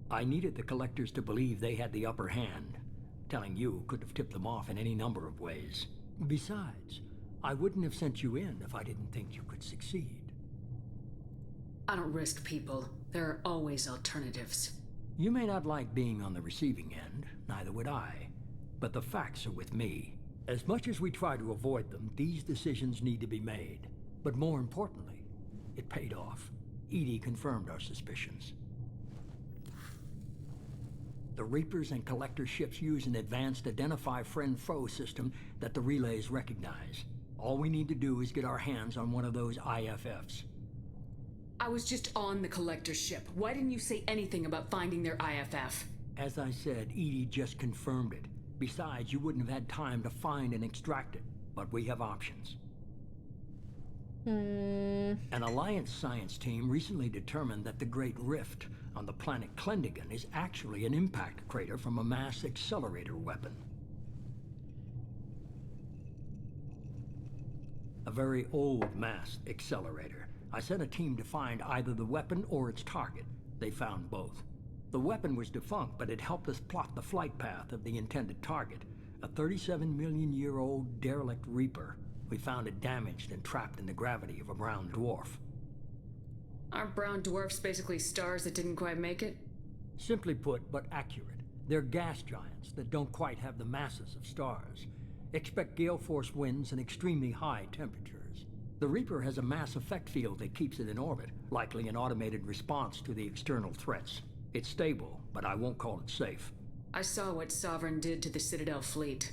I needed the collectors to believe they had the upper hand. Telling you could have tipped them off in any number of ways. Besides, I wouldn't have sent you in if I didn't think you could succeed. I don't risk people. There are always alternatives. You may not like being on the receiving end, neither would I. But the facts are with me. As much as we try to avoid them, these decisions need to be made. But more importantly, it paid off. Edie confirmed our suspicions. The Reapers and Collector ships use an advanced Identify Friend-Foe system that the relays recognize. All we need to do is get our hands on one of those IFFs. I was just on the Collector ship. Why didn't you say anything about finding their IFF? As I said, Edie just confirmed it. Besides, you wouldn't have had time to find and extract it. But we have options. An Alliance science team recently determined that the Great Rift on the planet Klendigan is actually an impact crater from a mass accelerator weapon. A very old mass accelerator. I sent a team to find either the weapon or its target. They found both. The weapon was defunct, but it helped us plot the flight path of the intended target, a 37-million-year-old derelict Reaper. We found it damaged and trapped in the gravity of a brown dwarf. Aren't brown dwarfs basically stars that didn't quite make it? Simply put, but accurate. They're gas giants that don't quite have the masses of stars. Expect gale force winds and extremely high temperatures. The Reaper has a mass effect field that keeps it in orbit, likely an automated response to the external threats. It's stable, but I won't call it safe. I saw what Sovereign did to the Citadel fleet.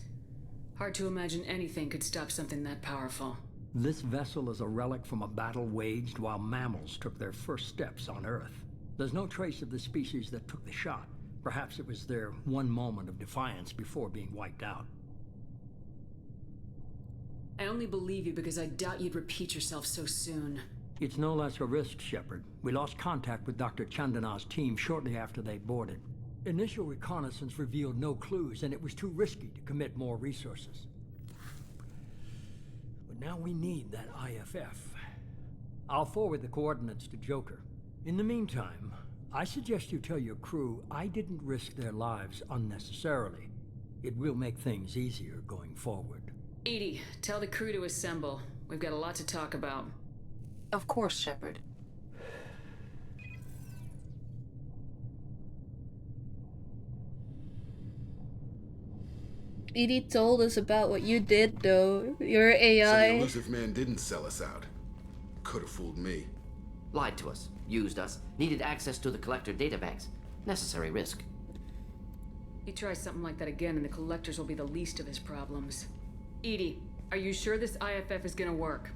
Hard to imagine anything could stop something that powerful. This vessel is a relic from a battle waged while mammals took their first steps on Earth. There's no trace of the species that took the shot. Perhaps it was their one moment of defiance before being wiped out. I only believe you because I doubt you'd repeat yourself so soon. It's no less a risk, Shepard. We lost contact with Dr. Chandana's team shortly after they boarded. Initial reconnaissance revealed no clues, and it was too risky to commit more resources. But now we need that IFF. I'll forward the coordinates to Joker. In the meantime, I suggest you tell your crew I didn't risk their lives unnecessarily. It will make things easier going forward. Edie, tell the crew to assemble. We've got a lot to talk about. Of course, Shepard. Edie told us about what you did, though. Your AI. So the Elusive Man didn't sell us out. Could have fooled me. Lied to us, used us, needed access to the Collector databanks. Necessary risk. He tries something like that again and the Collectors will be the least of his problems. Edie, are you sure this IFF is gonna work?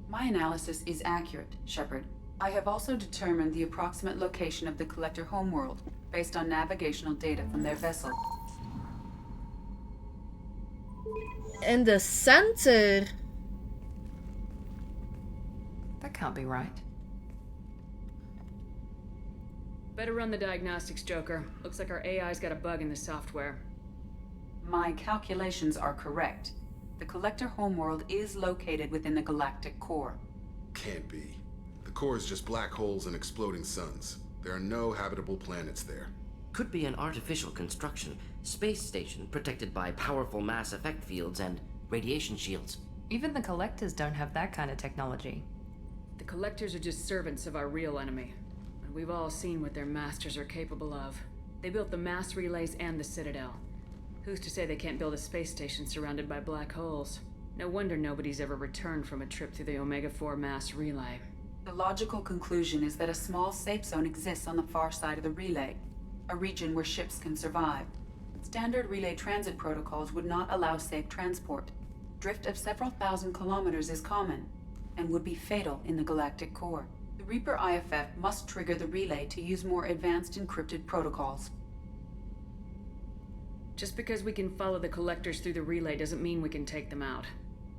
My analysis is accurate, Shepard. I have also determined the approximate location of the Collector homeworld, based on navigational data from their vessel. In the center. That can't be right. Better run the diagnostics, Joker. Looks like our AI's got a bug in the software. My calculations are correct. The Collector homeworld is located within the galactic core. Can't be. The core is just black holes and exploding suns. There are no habitable planets there. Could be an artificial construction, space station protected by powerful mass effect fields and radiation shields. Even the Collectors don't have that kind of technology. The Collectors are just servants of our real enemy. And we've all seen what their masters are capable of. They built the mass relays and the Citadel. Who's to say they can't build a space station surrounded by black holes? No wonder nobody's ever returned from a trip through the Omega-4 mass relay. The logical conclusion is that a small safe zone exists on the far side of the relay, a region where ships can survive. Standard relay transit protocols would not allow safe transport. Drift of several thousand kilometers is common, and would be fatal in the galactic core. The Reaper IFF must trigger the relay to use more advanced encrypted protocols. Just because we can follow the Collectors through the relay doesn't mean we can take them out.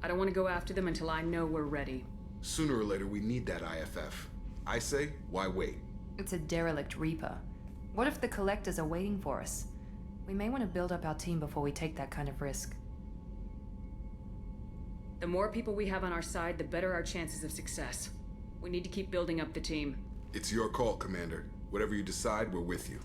I don't want to go after them until I know we're ready. Sooner or later, we need that IFF. I say, why wait? It's a derelict Reaper. What if the Collectors are waiting for us? We may want to build up our team before we take that kind of risk. The more people we have on our side, the better our chances of success. We need to keep building up the team. It's your call, Commander. Whatever you decide, we're with you.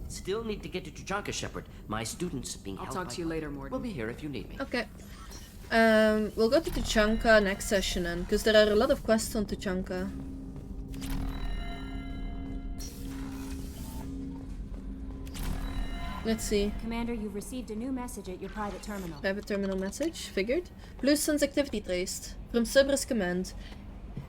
Still need to get to Tuchanka, Shepard. My students being I'll held talk by to you later, Morden. We'll be here if you need me. Okay. We'll go to Tuchanka next session then, because there are a lot of quests on Tuchanka. Let's see. Commander, you've received a new message at your private terminal. Private terminal message, figured. Blue Sun's activity traced. From Cerberus Command.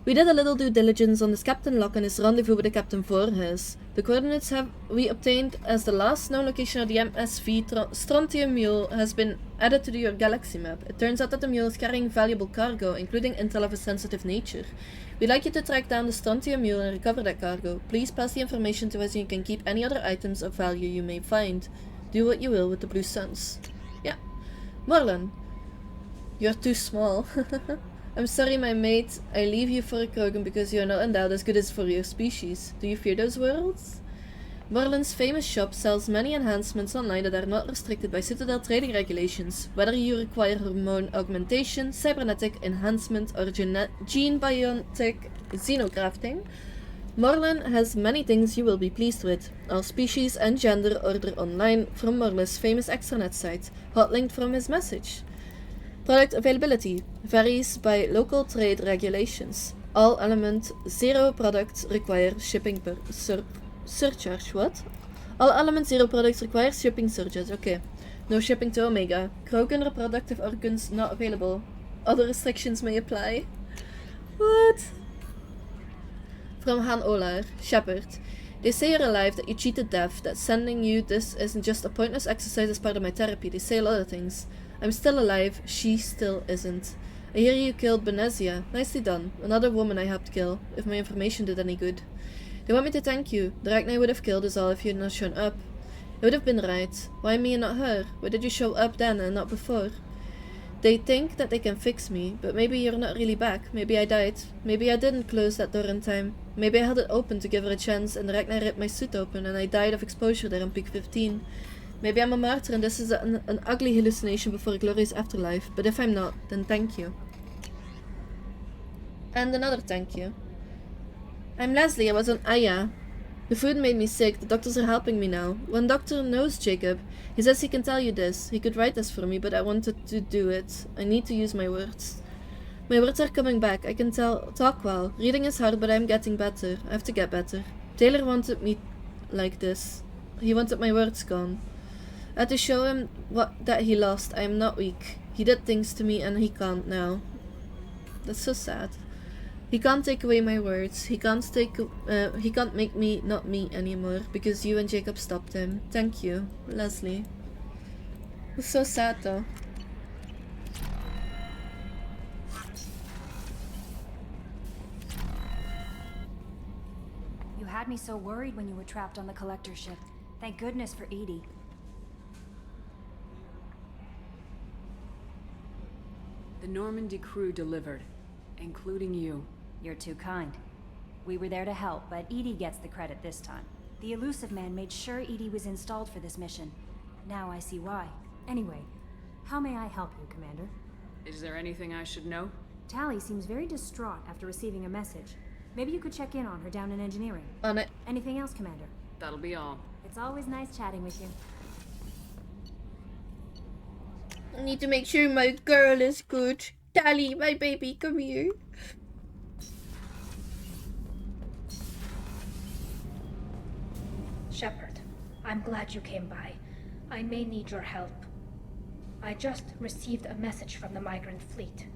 We did a little due diligence on this Captain Locke and his rendezvous with the Captain Voorhees. The coordinates we obtained as the last known location of the MSV Strontium Mule has been added to your galaxy map. It turns out that the mule is carrying valuable cargo, including intel of a sensitive nature. We'd like you to track down the Strontium Mule and recover that cargo. Please pass the information to us and you can keep any other items of value you may find. Do what you will with the Blue Suns. Yeah. Marlon. You're too small. I'm sorry, my mate. I leave you for a Krogan because you are not endowed as good as for your species. Do you fear those worlds? Marlon's famous shop sells many enhancements online that are not restricted by Citadel trading regulations. Whether you require hormone augmentation, cybernetic enhancement, or gene biotic xenografting, Marlon has many things you will be pleased with. All species and gender order online from Marlon's famous extranet site, hot linked from his message. Product availability varies by local trade regulations. All element 0 products require shipping per surcharge. What? All element 0 products require shipping surcharge. Okay. No shipping to Omega. Krogan reproductive organs not available. Other restrictions may apply. What? From Han Olar. Shepard. They say you're alive, that you cheated death, that sending you this isn't just a pointless exercise as part of my therapy. They say a lot of things. I'm still alive, she still isn't. I hear you killed Benezia. Nicely done. Another woman I helped kill, if my information did any good. They want me to thank you. The Ragnar I would have killed is all if you had not shown up. It would have been right. Why me and not her? Why did you show up then and not before? They think that they can fix me, but maybe you're not really back. Maybe I died. Maybe I didn't close that door in time. Maybe I held it open to give her a chance and the Ragnar ripped my suit open and I died of exposure there on peak 15. Maybe I'm a martyr and this is an ugly hallucination before a glorious afterlife, but if I'm not, then thank you. And another thank you. I'm Leslie, I was on Aya. The food made me sick. The doctors are helping me now. One doctor knows Jacob. He says he can tell you this. He could write this for me, but I wanted to do it. I need to use my words. My words are coming back. I can talk well. Reading is hard, but I'm getting better. I have to get better. Taylor wanted me like this. He wanted my words gone. I had to show him that he lost. I am not weak. He did things to me and he can't now. That's so sad. He can't take away my words. He can't make me not me anymore because you and Jacob stopped him. Thank you, Leslie. It's so sad though. You had me so worried when you were trapped on the collector ship. Thank goodness for Edie. The Normandy crew delivered, including you. You're too kind. We were there to help, but Edie gets the credit this time. The elusive man made sure Edie was installed for this mission. Now I see why. Anyway, how may I help you, Commander? Is there anything I should know? Tally seems very distraught after receiving a message. Maybe you could check in on her down in engineering. On it. Anything else, Commander? That'll be all. It's always nice chatting with you. I need to make sure my girl is good. Tally, my baby, come here. Shepard, I'm glad you came by. I may need your help. I just received a message from the migrant fleet.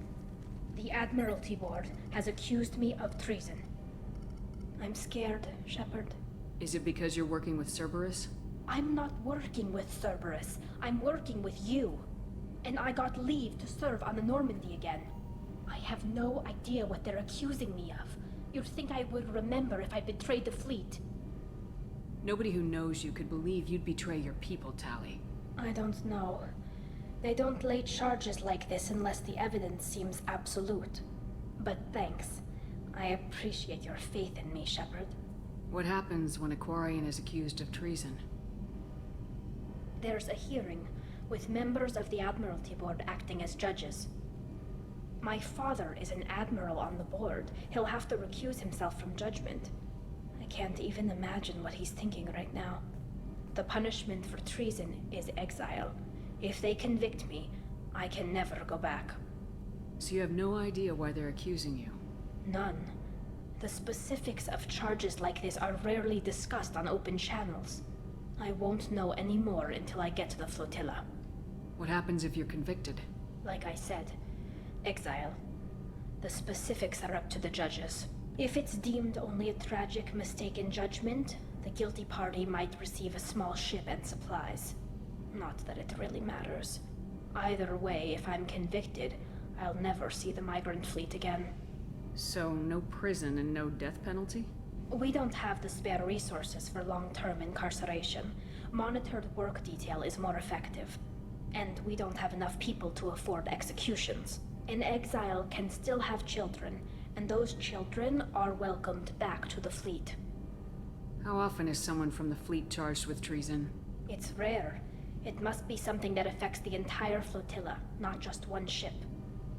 The Admiralty Board has accused me of treason. I'm scared, Shepard. Is it because you're working with Cerberus? I'm not working with Cerberus. I'm working with you. And I got leave to serve on the Normandy again. I have no idea what they're accusing me of. You'd think I would remember if I betrayed the fleet. Nobody who knows you could believe you'd betray your people, Tally. I don't know. They don't lay charges like this unless the evidence seems absolute. But thanks. I appreciate your faith in me, Shepard. What happens when a Quarian is accused of treason? There's a hearing, with members of the Admiralty Board acting as judges. My father is an admiral on the board. He'll have to recuse himself from judgment. I can't even imagine what he's thinking right now. The punishment for treason is exile. If they convict me, I can never go back. So you have no idea why they're accusing you? None. The specifics of charges like this are rarely discussed on open channels. I won't know any more until I get to the flotilla. What happens if you're convicted? Like I said, exile. The specifics are up to the judges. If it's deemed only a tragic mistake in judgment, the guilty party might receive a small ship and supplies. Not that it really matters. Either way, if I'm convicted, I'll never see the migrant fleet again. So, no prison and no death penalty? We don't have the spare resources for long-term incarceration. Monitored work detail is more effective. And we don't have enough people to afford executions. An exile can still have children, and those children are welcomed back to the fleet. How often is someone from the fleet charged with treason? It's rare. It must be something that affects the entire flotilla, not just one ship.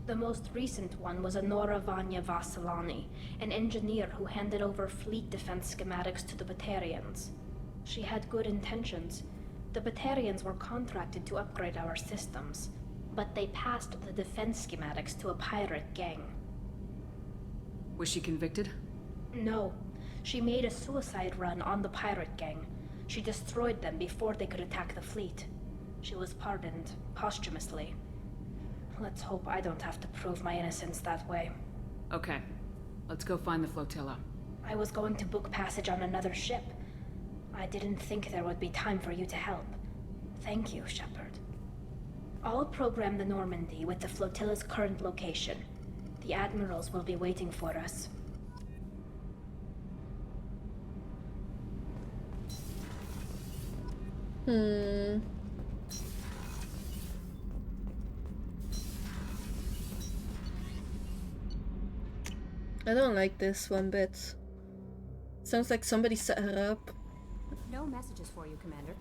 The most recent one was Anora Vanya Vasilani, an engineer who handed over fleet defense schematics to the Batarians. She had good intentions. The Batarians were contracted to upgrade our systems, but they passed the defense schematics to a pirate gang. Was she convicted? No. She made a suicide run on the pirate gang. She destroyed them before they could attack the fleet. She was pardoned posthumously. Let's hope I don't have to prove my innocence that way. Okay. Let's go find the flotilla. I was going to book passage on another ship. I didn't think there would be time for you to help. Thank you, Shepard. I'll program the Normandy with the flotilla's current location. The admirals will be waiting for us. I don't like this one bit. Sounds like somebody set her up. No messages for you, Commander.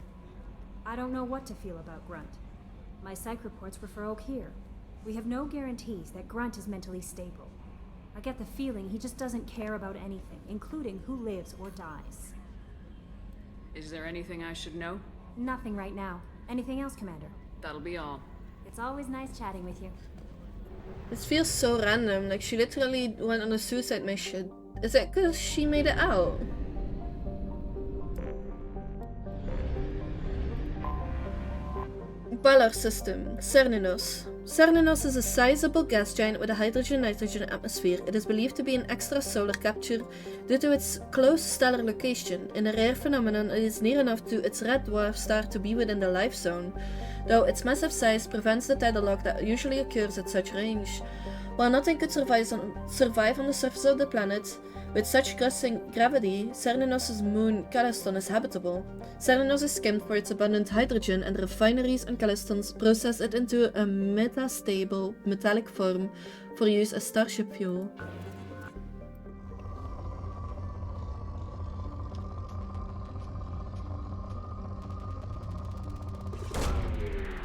I don't know what to feel about Grunt. My psych reports refer Oak here. We have no guarantees that Grunt is mentally stable. I get the feeling he just doesn't care about anything, including who lives or dies. Is there anything I should know? Nothing right now. Anything else, Commander? That'll be all. It's always nice chatting with you. This feels so random, like she literally went on a suicide mission. Is it because she made it out? Ballard system, Cerninos. Cerninos is a sizable gas giant with a hydrogen-nitrogen atmosphere. It is believed to be an extrasolar capture due to its close stellar location. In a rare phenomenon, it is near enough to its red dwarf star to be within the life zone, though its massive size prevents the tidal lock that usually occurs at such range. While nothing could survive on the surface of the planet, with such crushing gravity, Cerninos' moon Calliston is habitable. Cerninos is skimmed for its abundant hydrogen, and refineries on Calliston process it into a metastable metallic form for use as starship fuel.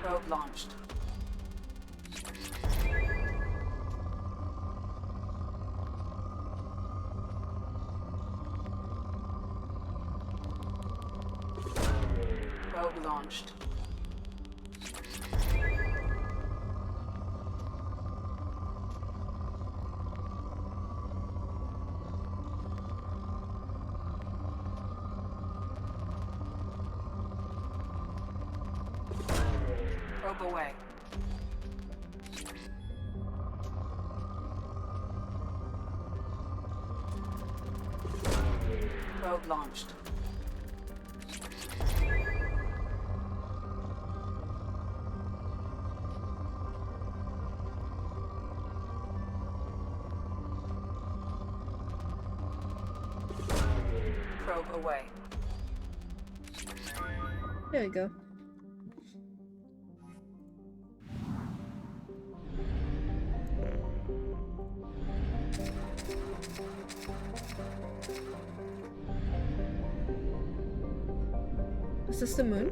Probe launched. Probe launched. Probe away. Probe launched. Probe away. There we go. Is this the moon?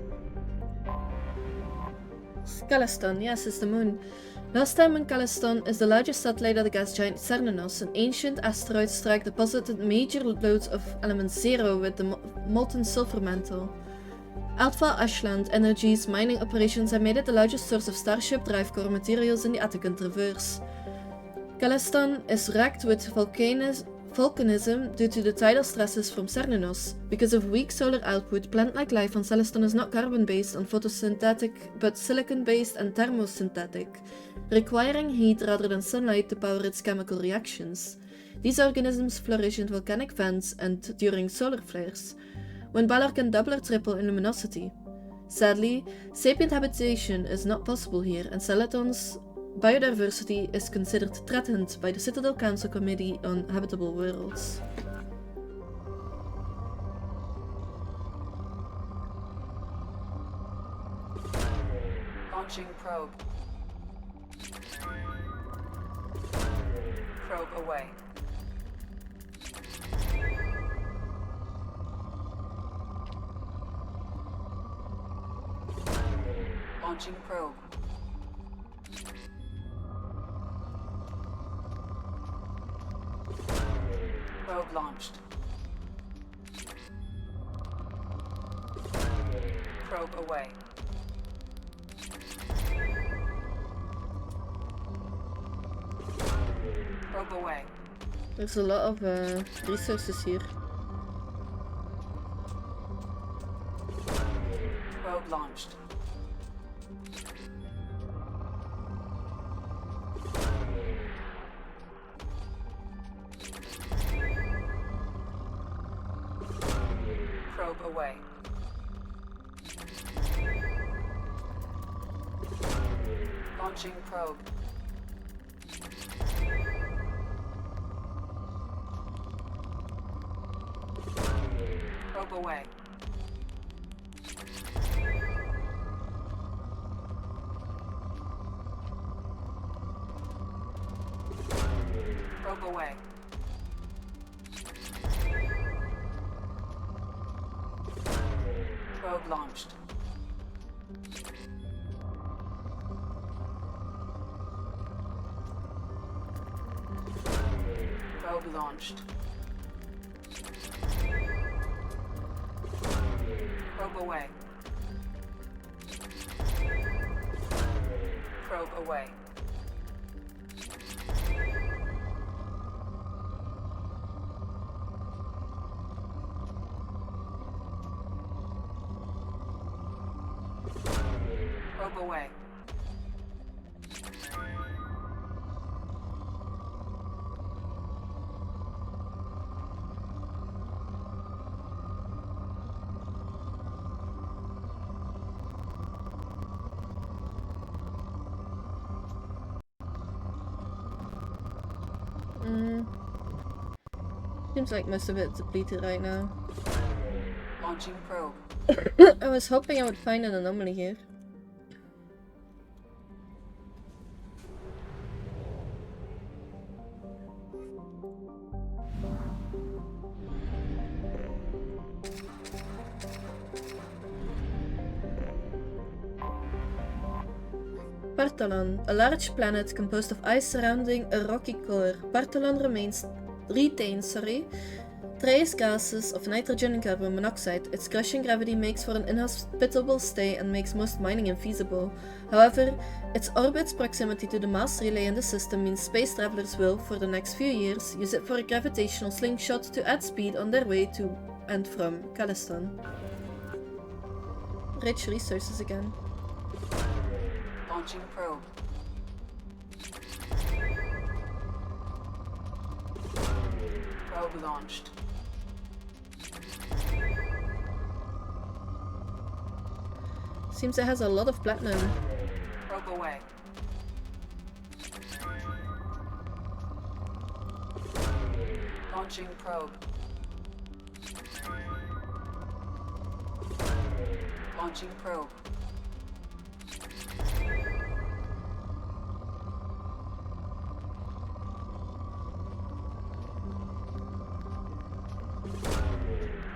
Calliston, yes, it's the moon. Last time on Calliston is the largest satellite of the gas giant Cerninos. An ancient asteroid strike deposited major loads of element 0 with the molten sulfur mantle. Alpha Ashland Energy's mining operations have made it the largest source of Starship drive core materials in the Attican Traverse. Calliston is racked with volcanism due to the tidal stresses from Cerninos. Because of weak solar output, plant-like life on Calliston is not carbon-based and photosynthetic, but silicon-based and thermosynthetic, requiring heat rather than sunlight to power its chemical reactions. These organisms flourish in volcanic vents and during solar flares, when Ballard can double or triple in luminosity. Sadly, sapient habitation is not possible here, and Celaton's biodiversity is considered threatened by the Citadel Council Committee on Habitable Worlds. Launching probe. Probe away. Launching probe. Probe launched. Probe away. Probe away. There's a lot of resources here. Probe launched. Probe away. Launching probe. Probe away. Probe away. Probe launched. Probe launched. Probe away. Probe away. Probe away. Seems like most of it's depleted right now. Launching probe. I was hoping I would find an anomaly here. Partholon, a large planet composed of ice surrounding a rocky core. Partholon retains trace gases of nitrogen and carbon monoxide. Its crushing gravity makes for an inhospitable stay and makes most mining infeasible. However, its orbit's proximity to the mass relay in the system means space travelers will, for the next few years, use it for a gravitational slingshot to add speed on their way to and from Calliston. Rich resources again. Launching probe. Probe launched. Seems it has a lot of platinum. Probe away. Launching probe. Launching probe.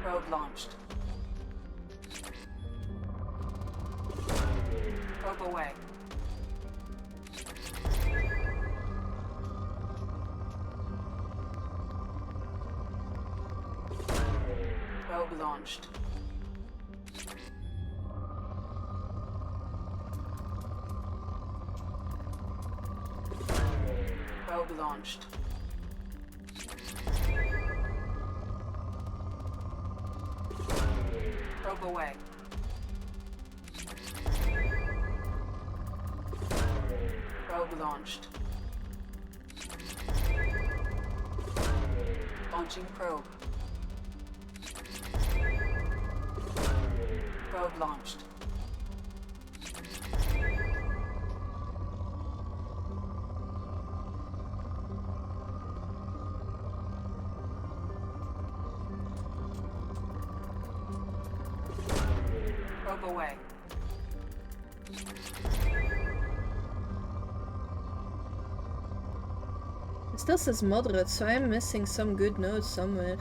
Probe launched. Probe away. Probe launched. Probe launched. Probe away. Probe launched. Launching probe. Probe launched. Probe away. It still says moderate, so I'm missing some good nodes somewhere.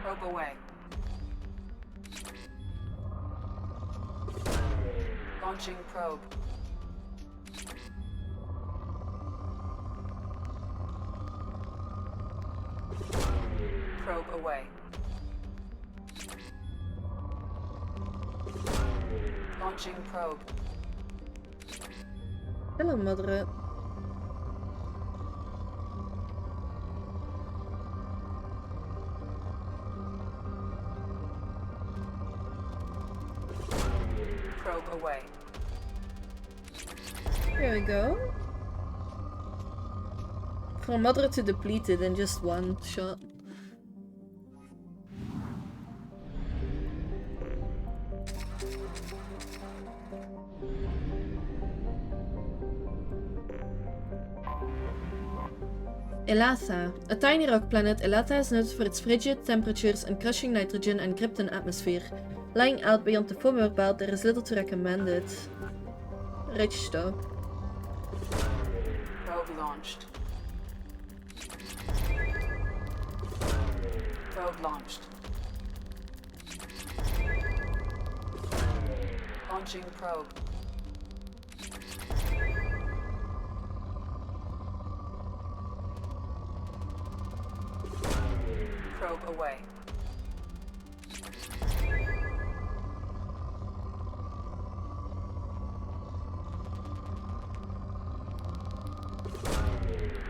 Probe away. Launching probe. Probe away. Launching probe. Hello, moderate. Probe away. Here we go. From moderate to depleted in just one shot. Elatha. A tiny rock planet, Elatha is noted for its frigid temperatures and crushing nitrogen and krypton atmosphere. Lying out beyond the former belt, there is little to recommend it. Rich stuff. Probe launched. Probe launched. Launching probe. Probe away.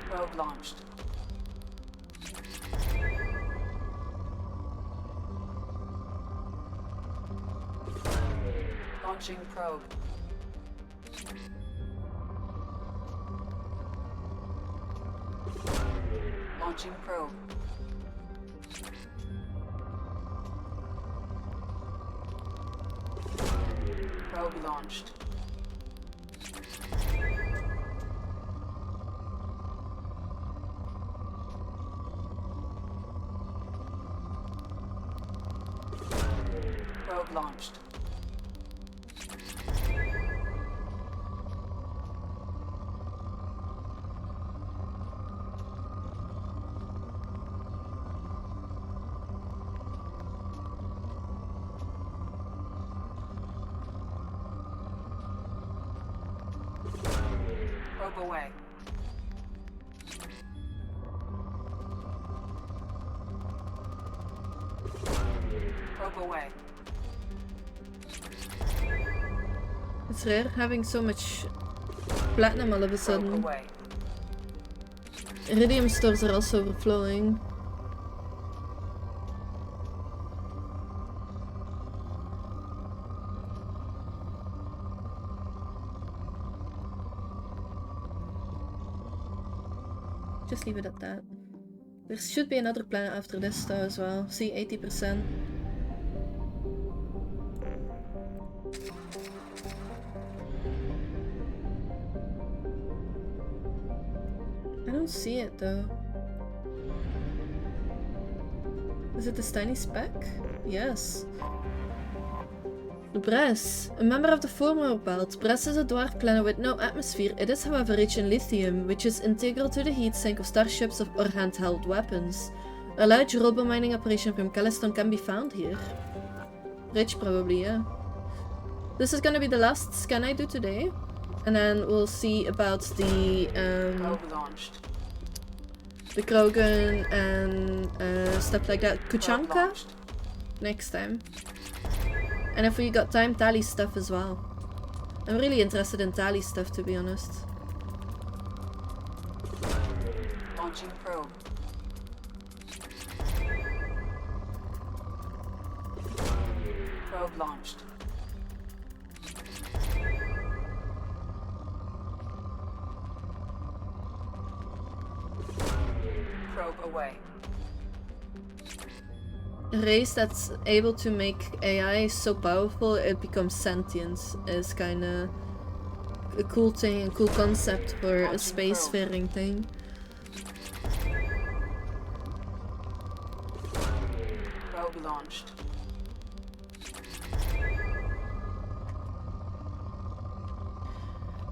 Probe launched. Launching probe. Launching probe. Probe launched. Probe launched. Probe away. Probe away. It's rare having so much platinum all of a sudden. Iridium stores are also overflowing. Just leave it at that. There should be another planet after this though as well. See, 80%. I don't see it though. Is it this tiny speck? Yes. Bress, a member of the former belt. Bress is a dwarf planet with no atmosphere. It is however rich in lithium, which is integral to the heat sink of starships or handheld weapons. A large robo-mining operation from Calliston can be found here. Rich probably, yeah. This is gonna be the last scan I do today. And then we'll see about the Krogan and stuff like that. Kuchanka next time. And if we got time, Tali stuff as well. I'm really interested in Tali stuff, to be honest. Launching probe. Probe launched. Probe away. A race that's able to make AI so powerful it becomes sentient is kinda a cool thing, a cool concept for a spacefaring thing. Probe launched.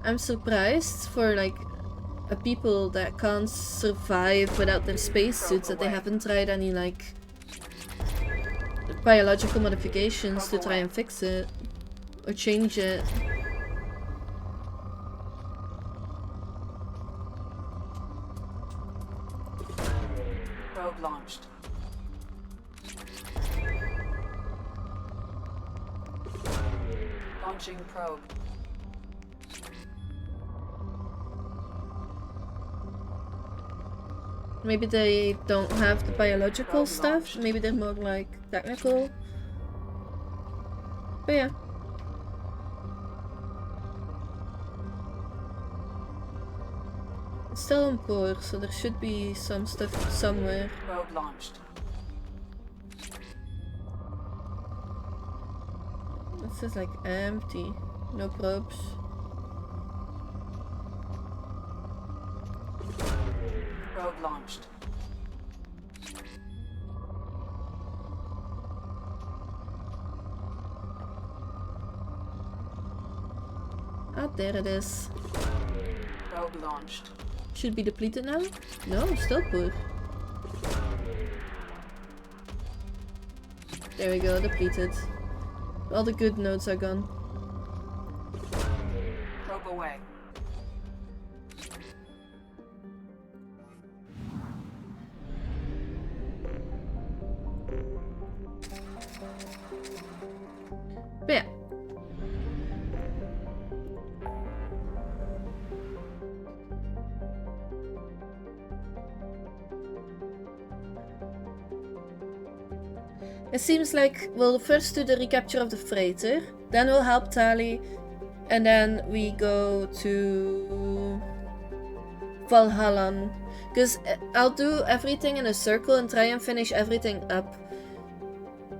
I'm surprised for like a people that can't survive without their spacesuits that they haven't tried any like biological modifications to try and fix it or change it. Probe launched. Launching probe. Maybe they don't have the biological stuff, maybe they're more like technical. But yeah. It's still on board, so there should be some stuff somewhere. Probe launched. This is like empty. No probes. Probe launched. Ah, there it is. Probe launched. Should be depleted now? No, still poor. There we go, depleted. All the good nodes are gone. warp away. But yeah. It seems like we'll first do the recapture of the freighter, then we'll help Tali, and then we go to Valhalla. Because I'll do everything in a circle and try and finish everything up.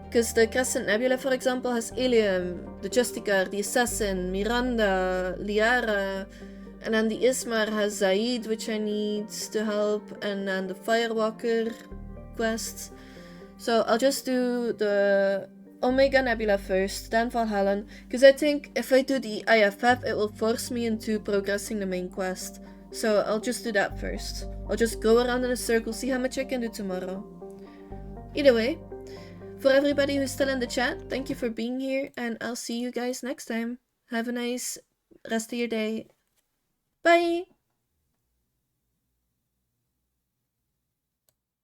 Because the Crescent Nebula, for example, has Ilium, the Justicar, the Assassin, Miranda, Liara, and then the Ismar has Zaid, which I need to help, and then the Firewalker quest. So I'll just do the Omega Nebula first, then Valhalla, because I think if I do the IFF, it will force me into progressing the main quest. So I'll just do that first. I'll just go around in a circle, see how much I can do tomorrow. Either way, for everybody who's still in the chat, thank you for being here, and I'll see you guys next time. Have a nice rest of your day. Bye!